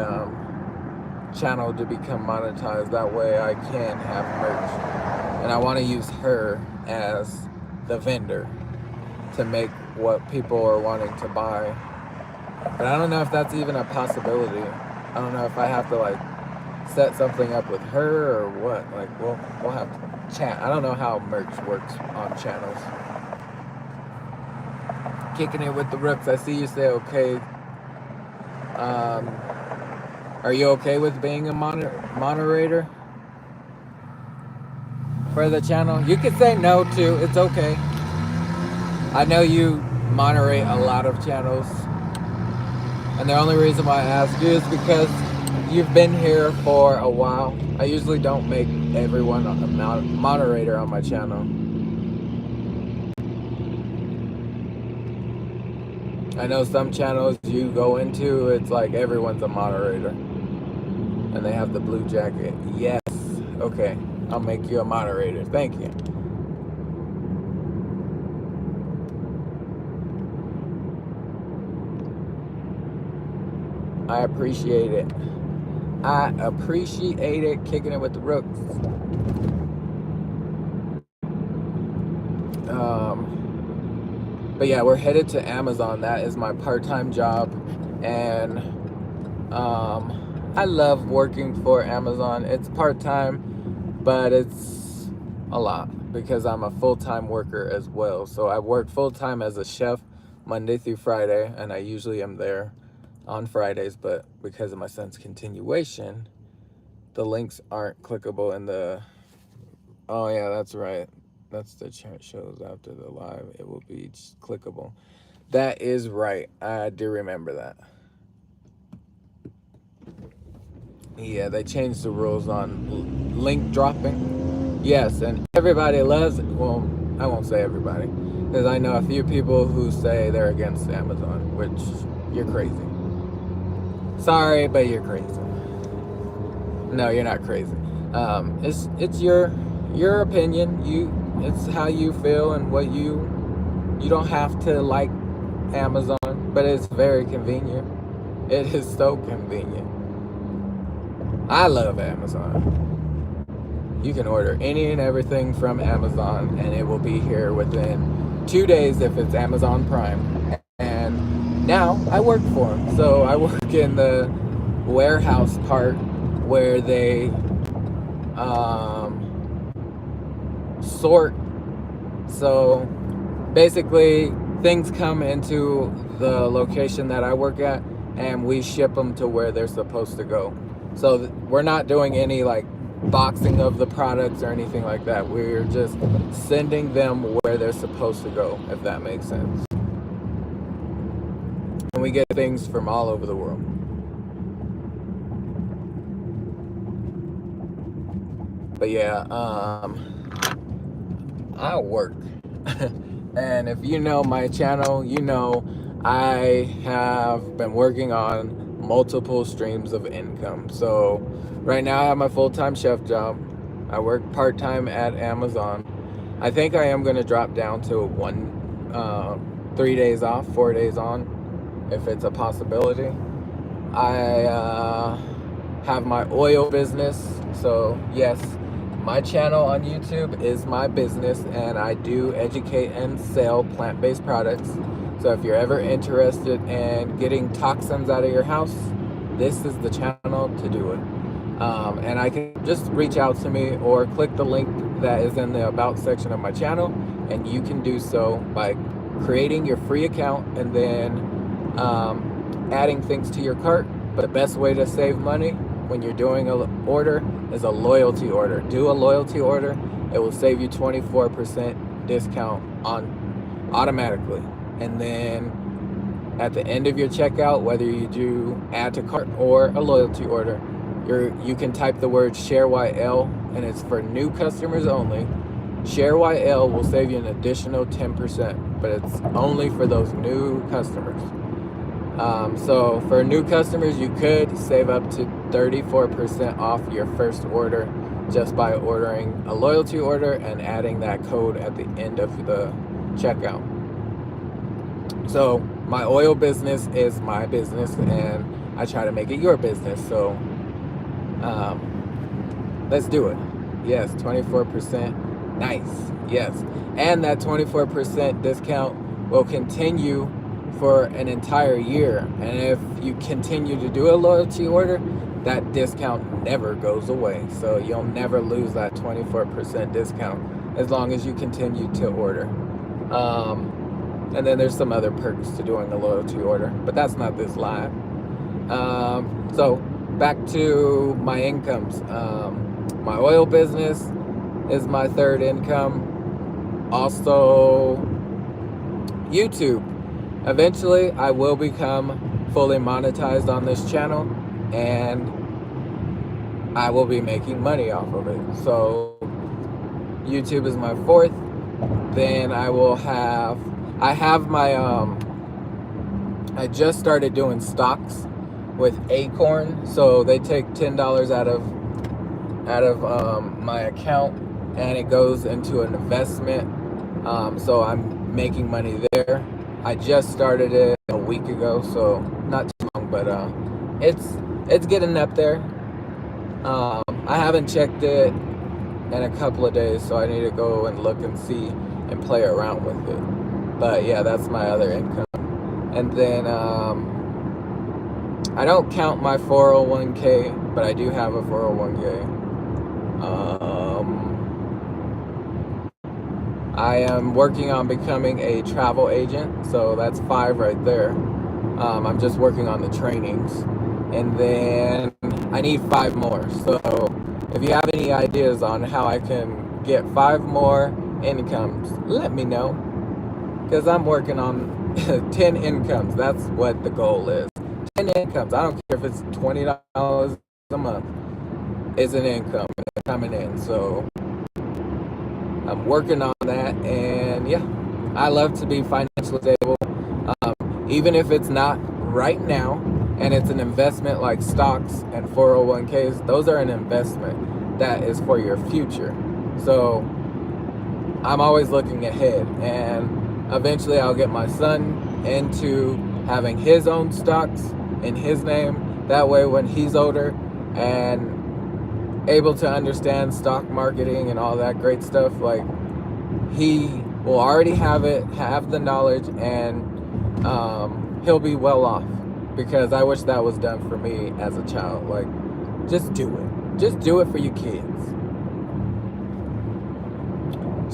channel to become monetized. That way I can have merch, and I want to use her as the vendor to make what people are wanting to buy. But I don't know if that's even a possibility. I don't know if I have to like set something up with her or what. Like we'll have to chat. I don't know how merch works on channels. Kicking it with the Rooks. I see you say okay. Are you okay with being a moderator for the channel? You could say no too. It's okay. I know you moderate a lot of channels, and the only reason why I ask you is because you've been here for a while. I usually don't make everyone a moderator on my channel. I know some channels you go into, it's like everyone's a moderator, and they have the blue jacket. Yes, okay, I'll make you a moderator. Thank you. I appreciate it. I appreciate it. Kicking it with the Rooks. But yeah, we're headed to Amazon. That is my part-time job, and I love working for Amazon. It's part-time, but it's a lot because I'm a full-time worker as well. So I work full-time as a chef Monday through Friday, and I usually am there on Fridays, but because of my son's continuation, the links aren't clickable in the... Oh yeah, that's right. That's the chat shows after the live. It will be clickable. That is right. I do remember that. Yeah, they changed the rules on link dropping. Yes, and everybody loves it. Well, I won't say everybody, because I know a few people who say they're against Amazon, which you're crazy. Sorry, but you're crazy. No, you're not crazy. It's your opinion. It's how you feel and what you don't have to like Amazon, but it's very convenient. It is so convenient. I love Amazon. You can order any and everything from Amazon, and it will be here within 2 days if it's Amazon Prime. And now I work for them, so I work in the warehouse part where they sort. So basically things come into the location that I work at, and we ship them to where they're supposed to go. So we're not doing any like boxing of the products or anything like that. We're just sending them where they're supposed to go, if that makes sense. And we get things from all over the world. But yeah, I work. And if you know my channel, you know I have been working on multiple streams of income. So right now I have my full-time chef job. I work part-time at Amazon. I think I am going to drop down to 3 days off, 4 days on, if it's a possibility. I have my oil business. So yes, my channel on YouTube is my business, and I do educate and sell plant-based products. So if you're ever interested in getting toxins out of your house, this is the channel to do it. And I can just reach out to me or click the link that is in the About section of my channel, and you can do so by creating your free account and then adding things to your cart. But the best way to save money when you're doing an order is a loyalty order. Do a loyalty order. It will save you 24% discount on automatically. And then at the end of your checkout, whether you do add to cart or a loyalty order, you can type the word ShareYL, and it's for new customers only. ShareYL will save you an additional 10%, but it's only for those new customers. So for new customers, you could save up to 34% off your first order just by ordering a loyalty order and adding that code at the end of the checkout. So my oil business is my business, and I try to make it your business. So let's do it. Yes, 24%. Nice. Yes. And that 24% discount will continue for an entire year. And if you continue to do a loyalty order, that discount never goes away. So you'll never lose that 24% discount as long as you continue to order. And then there's some other perks to doing a loyalty order, but that's not this live. So back to my incomes. My oil business is my third income. Also, YouTube. Eventually, I will become fully monetized on this channel, and I will be making money off of it. So YouTube is my fourth. Then I have my I just started doing stocks with Acorn, so they take $10 out of my account, and it goes into an investment. So I'm making money there. I just started it a week ago, so not too long, but it's getting up there. I haven't checked it in a couple of days, so I need to go and look and see and play around with it. But yeah, that's my other income. And then I don't count my 401k, but I do have a 401k. I am working on becoming a travel agent, so that's 5 right there. I'm just working on the trainings, and then I need 5 more. So if you have any ideas on how I can get 5 more incomes, let me know, because I'm working on 10 incomes. That's what the goal is. 10 incomes. I don't care if it's $20 a month. It's an income coming in. So I'm working on that, and yeah, I love to be financially stable. Even if it's not right now, and it's an investment like stocks and 401ks, those are an investment that is for your future. So I'm always looking ahead, and eventually I'll get my son into having his own stocks in his name. That way when he's older and able to understand stock marketing and all that great stuff, like, he will already have the knowledge, and he'll be well off, because I wish that was done for me as a child. Like, just do it for your kids.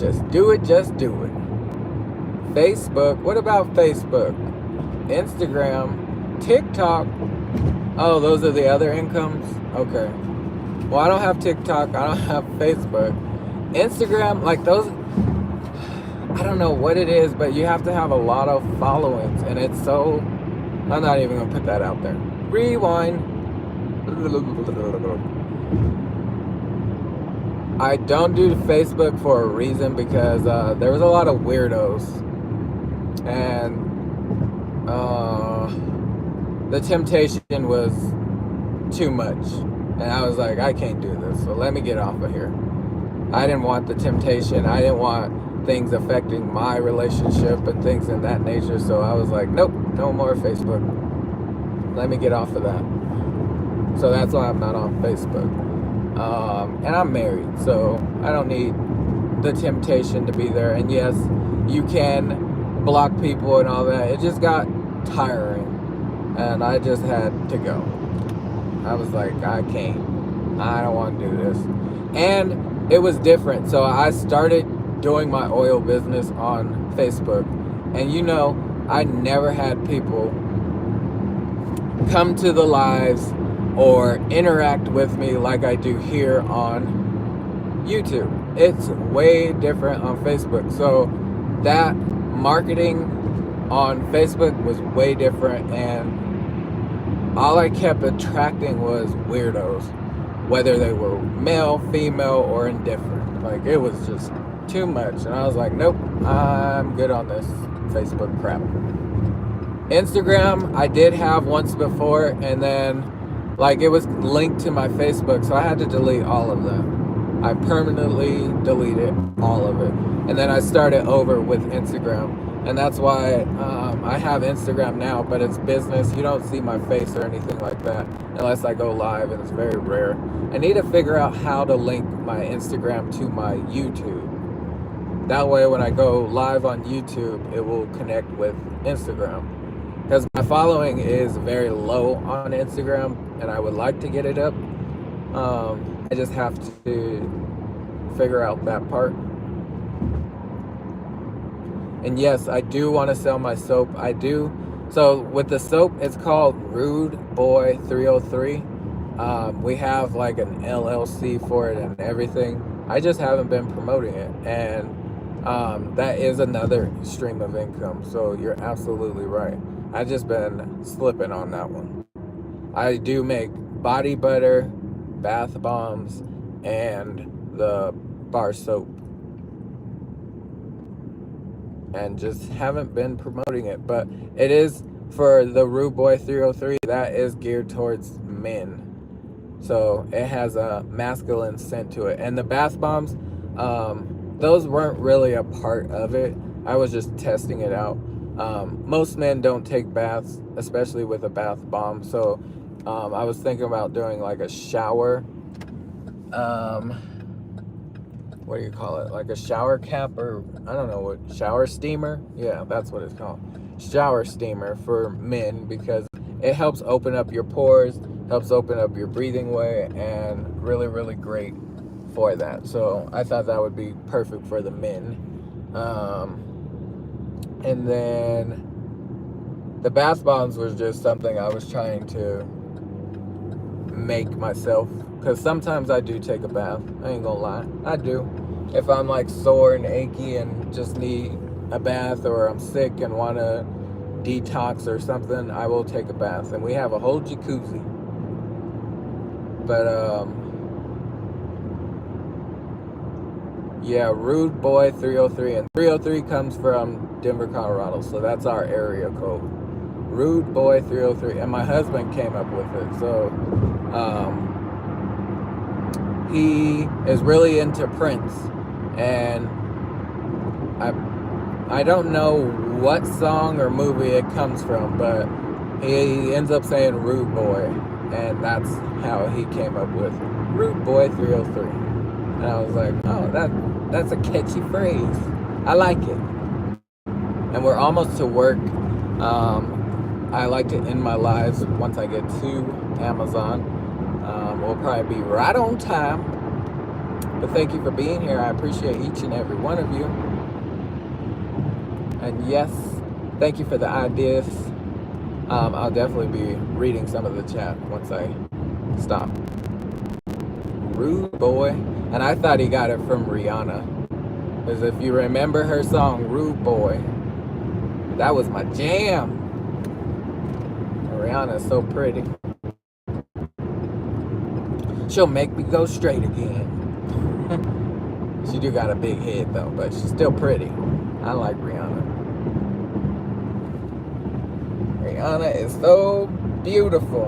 Just do it. Facebook, what about Facebook? Instagram, TikTok. Oh, those are the other incomes? Okay. Well, I don't have TikTok, I don't have Facebook. Instagram, like those, I don't know what it is, but you have to have a lot of followings, and it's so, I'm not even gonna put that out there. Rewind. I don't do Facebook for a reason, because there was a lot of weirdos, and the temptation was too much. And I was like, I can't do this, so let me get off of here. I didn't want the temptation. I didn't want things affecting my relationship and things in that nature. So I was like, nope, no more Facebook. Let me get off of that. So that's why I'm not on Facebook. And I'm married, so I don't need the temptation to be there. And yes, you can block people and all that. It just got tiring, and I just had to go. I was like, I don't want to do this. And it was different. So I started doing my oil business on Facebook. And you know, I never had people come to the lives or interact with me like I do here on YouTube. It's way different on Facebook. So that marketing on Facebook was way different, and all I kept attracting was weirdos, whether they were male, female, or indifferent. Like, it was just too much, and I was like, nope, I'm good on this Facebook crap. Instagram, I did have once before, and then, like, it was linked to my Facebook, so I had to delete all of them. I permanently deleted all of it, and then I started over with Instagram, and that's why I have Instagram now, but it's business. You don't see my face or anything like that unless I go live, and it's very rare. I need to figure out how to link my Instagram to my YouTube. That way, when I go live on YouTube, it will connect with Instagram. Because my following is very low on Instagram, and I would like to get it up. I just have to figure out that part. And yes, I do want to sell my soap. I do. So with the soap, it's called Rude Boy 303. We have like an LLC for it and everything. I just haven't been promoting it, and that is another stream of income. So you're absolutely right. I've just been slipping on that one. I do make body butter, bath bombs, and the bar soap, and just haven't been promoting it. But it is for the Rude Boy 303. That is geared towards men. So it has a masculine scent to it. And the bath bombs, those weren't really a part of it. I was just testing it out. Most men don't take baths, especially with a bath bomb. So I was thinking about doing like a shower, what do you call it? Like a shower cap, or I don't know what, shower steamer? Yeah, that's what it's called. Shower steamer for men, because it helps open up your pores, helps open up your breathing way, and really, really great for that. So I thought that would be perfect for the men. And then the bath bombs was just something I was trying to make myself, because sometimes I do take a bath. I ain't gonna lie, I do. If I'm like sore and achy and just need a bath, or I'm sick and want to detox or something, I will take a bath. And we have a whole jacuzzi. But yeah, Rude Boy 303, and 303 comes from Denver, Colorado, so that's our area code. Rude Boy 303, and my husband came up with it. So he is really into Prince, and I don't know what song or movie it comes from, but he ends up saying Rude Boy, and that's how he came up with Rude Boy 303. And I was like, oh, that's a catchy phrase. I like it. And we're almost to work. I like to end my lives once I get to Amazon. We'll probably be right on time. But thank you for being here. I appreciate each and every one of you. And yes, thank you for the ideas. I'll definitely be reading some of the chat once I stop. Rude Boy. And I thought he got it from Rihanna. Because if you remember her song, Rude Boy, that was my jam. Rihanna's so pretty. She'll make me go straight again. She do got a big head though, but she's still pretty. I like Rihanna. Rihanna is so beautiful.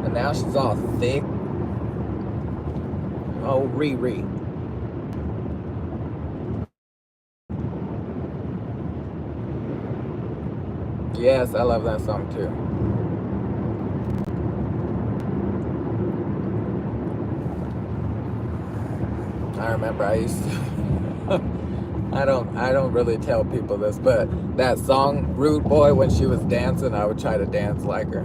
And now she's all thick. Oh, Riri. Yes, I love that song too. I remember I used to I don't really tell people this, but that song Rude Boy, when she was dancing, I would try to dance like her.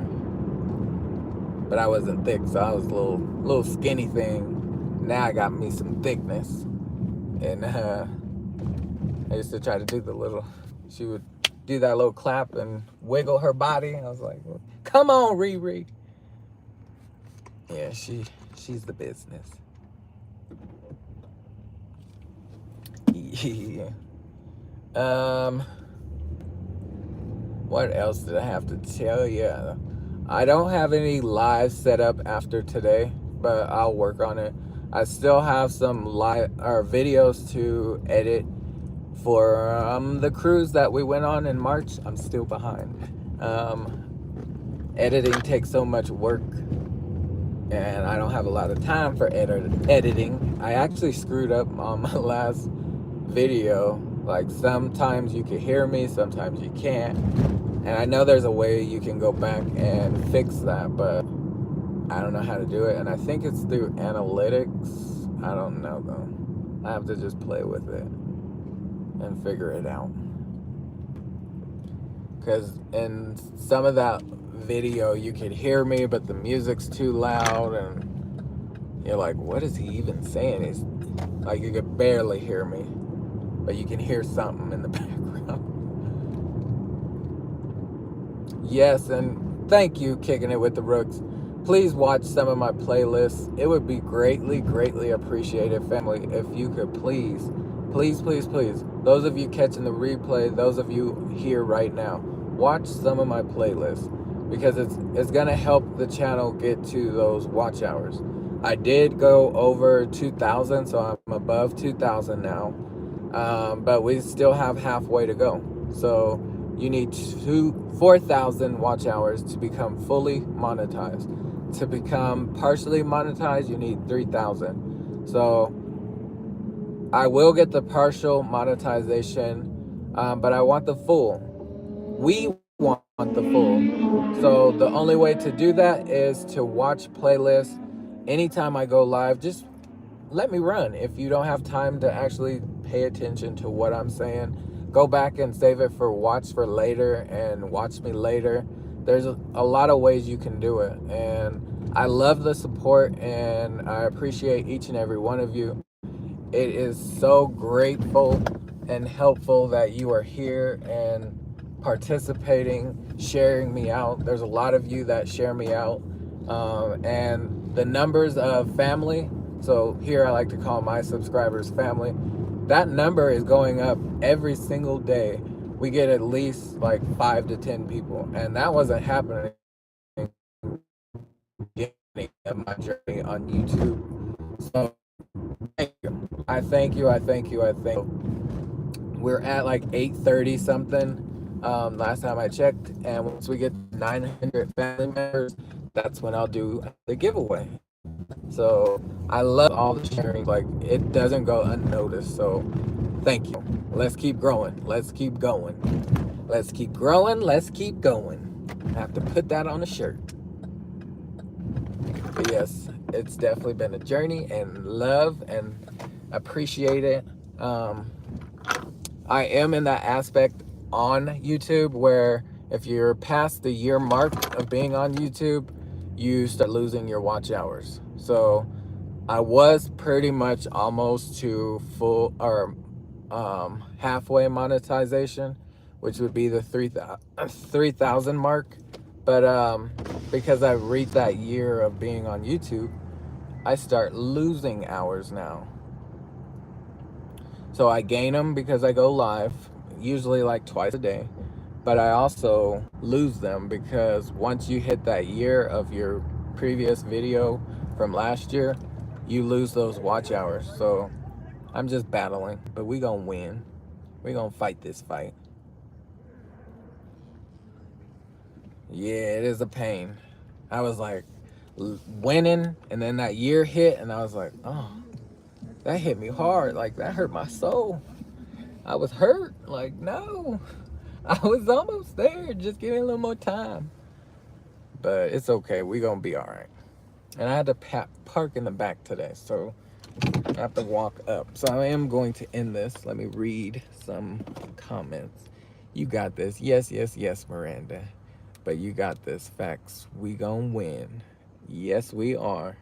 But I wasn't thick, so I was a little skinny thing. Now I got me some thickness. And I used to try to do she would do that little clap and wiggle her body. I was like, come on, Riri. Yeah, she's the business. Yeah. What else did I have to tell you? I don't have any live set up after today, but I'll work on it. I still have some live or videos to edit for the cruise that we went on in March. I'm still behind. Editing takes so much work, and I don't have a lot of time for editing. I actually screwed up on my last video. Like, sometimes you can hear me, sometimes you can't. And I know there's a way you can go back and fix that, but I don't know how to do it. And I think it's through analytics. I don't know though. I have to just play with it and figure it out. Because in some of that video, you could hear me, but the music's too loud, and you're like, what is he even saying? He's like, you could barely hear me, but you can hear something in the background. Yes, and thank you, Kicking It with the Rooks. Please watch some of my playlists. It would be greatly appreciated, family, if you could please, those of you catching the replay, those of you here right now, watch some of my playlists, because it's gonna help the channel get to those watch hours. I did go over 2,000, so I'm above 2,000 now, but we still have halfway to go. So you need 4,000 watch hours to become fully monetized. To become partially monetized, you need 3,000. So I will get the partial monetization, but I want the full. We want the full. So the only way to do that is to watch playlists anytime I go live. Just let me run. If you don't have time to actually pay attention to what I'm saying, go back and save it for watch for later and watch me later. There's a lot of ways you can do it, and I love the support, and I appreciate each and every one of you. It is so grateful and helpful that you are here and participating, sharing me out. There's a lot of you that share me out, and the numbers of family, so here I like to call my subscribers family, that number is going up every single day. We get at least like 5 to 10 people, and that wasn't happening at the beginning of my journey on YouTube. So thank you. I thank you. We're at like 830 something last time I checked, and once we get 900 family members, that's when I'll do the giveaway. So I love all the sharing. Like, it doesn't go unnoticed. So thank you. Let's keep growing. Let's keep going. Let's keep growing. Let's keep going. I have to put that on a shirt. But yes, it's definitely been a journey, and love and appreciate it. I am in that aspect on YouTube where if you're past the year mark of being on YouTube, you start losing your watch hours. So I was pretty much almost to full or halfway monetization, which would be the 3,000 mark. But because I reached that year of being on YouTube, I start losing hours now. So I gain them because I go live, usually like twice a day. But I also lose them because once you hit that year of your previous video from last year, you lose those watch hours. So I'm just battling, but we gonna win. We gonna fight this fight. Yeah, it is a pain. I was like winning, and then that year hit, and I was like, oh, that hit me hard. Like, that hurt my soul. I was hurt. Like, no, I was almost there. Just give me a little more time. But it's okay. We gonna be all right. And I had to park in the back today, so I have to walk up. So I am going to end this. Let me read some comments. You got this. Yes, Miranda. But you got this. Facts. We gonna win. Yes, we are.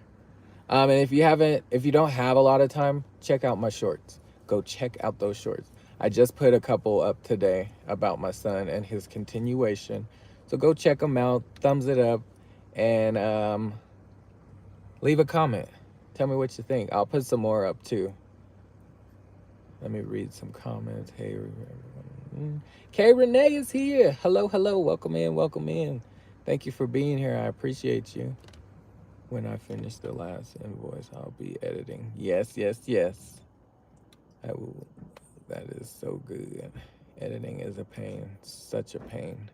And if you don't have a lot of time, check out my shorts. Go check out those shorts. I just put a couple up today about my son and his continuation. So go check them out, thumbs it up, and Leave a comment. Tell me what you think. I'll put some more up too. Let me read some comments. Hey, everyone. Kay Renee is here. Hello, hello. Welcome in, welcome in. Thank you for being here. I appreciate you. When I finish the last invoice, I'll be editing. Yes, yes, yes. I will. That is so good. Editing is a pain. Such a pain.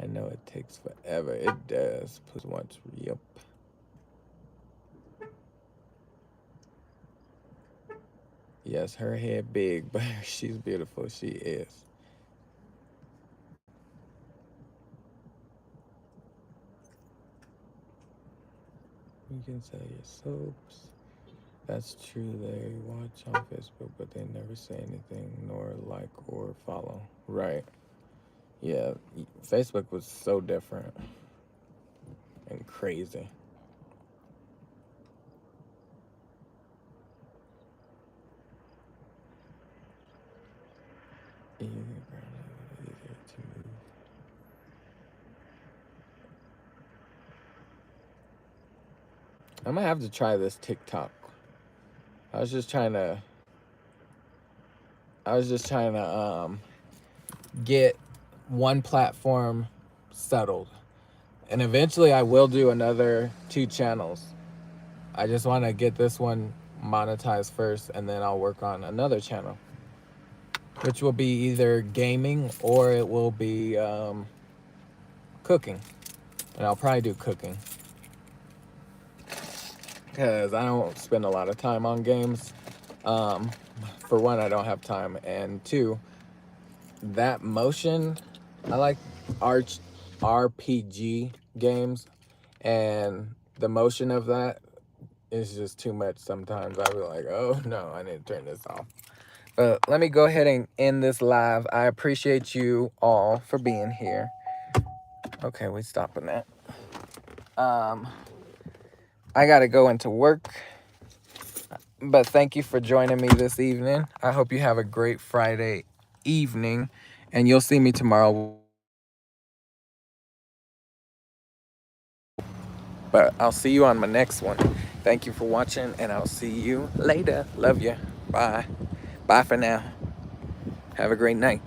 I know it takes forever. It does. Plus once. Yep. Yes, her head big, but she's beautiful. She is. You can sell your soaps. That's true. They watch on Facebook, but they never say anything, nor like or follow. Right. Yeah. Facebook was so different and crazy. Easier to move. I'm gonna have to try this TikTok. I was just trying to. I was just trying to get one platform settled, and eventually I will do another 2 channels. I just want to get this one monetized first, and then I'll work on another channel, which will be either gaming or it will be cooking, and I'll probably do cooking because I don't spend a lot of time on games. For one, I don't have time, and two, that motion, I like RPG games, and the motion of that is just too much sometimes. I'll be like, oh no, I need to turn this off. But let me go ahead and end this live. I appreciate you all for being here. Okay, we're stopping that. I gotta go into work. But thank you for joining me this evening. I hope you have a great Friday evening, and you'll see me tomorrow. But I'll see you on my next one. Thank you for watching, and I'll see you later. Love you. Bye. Bye for now. Have a great night.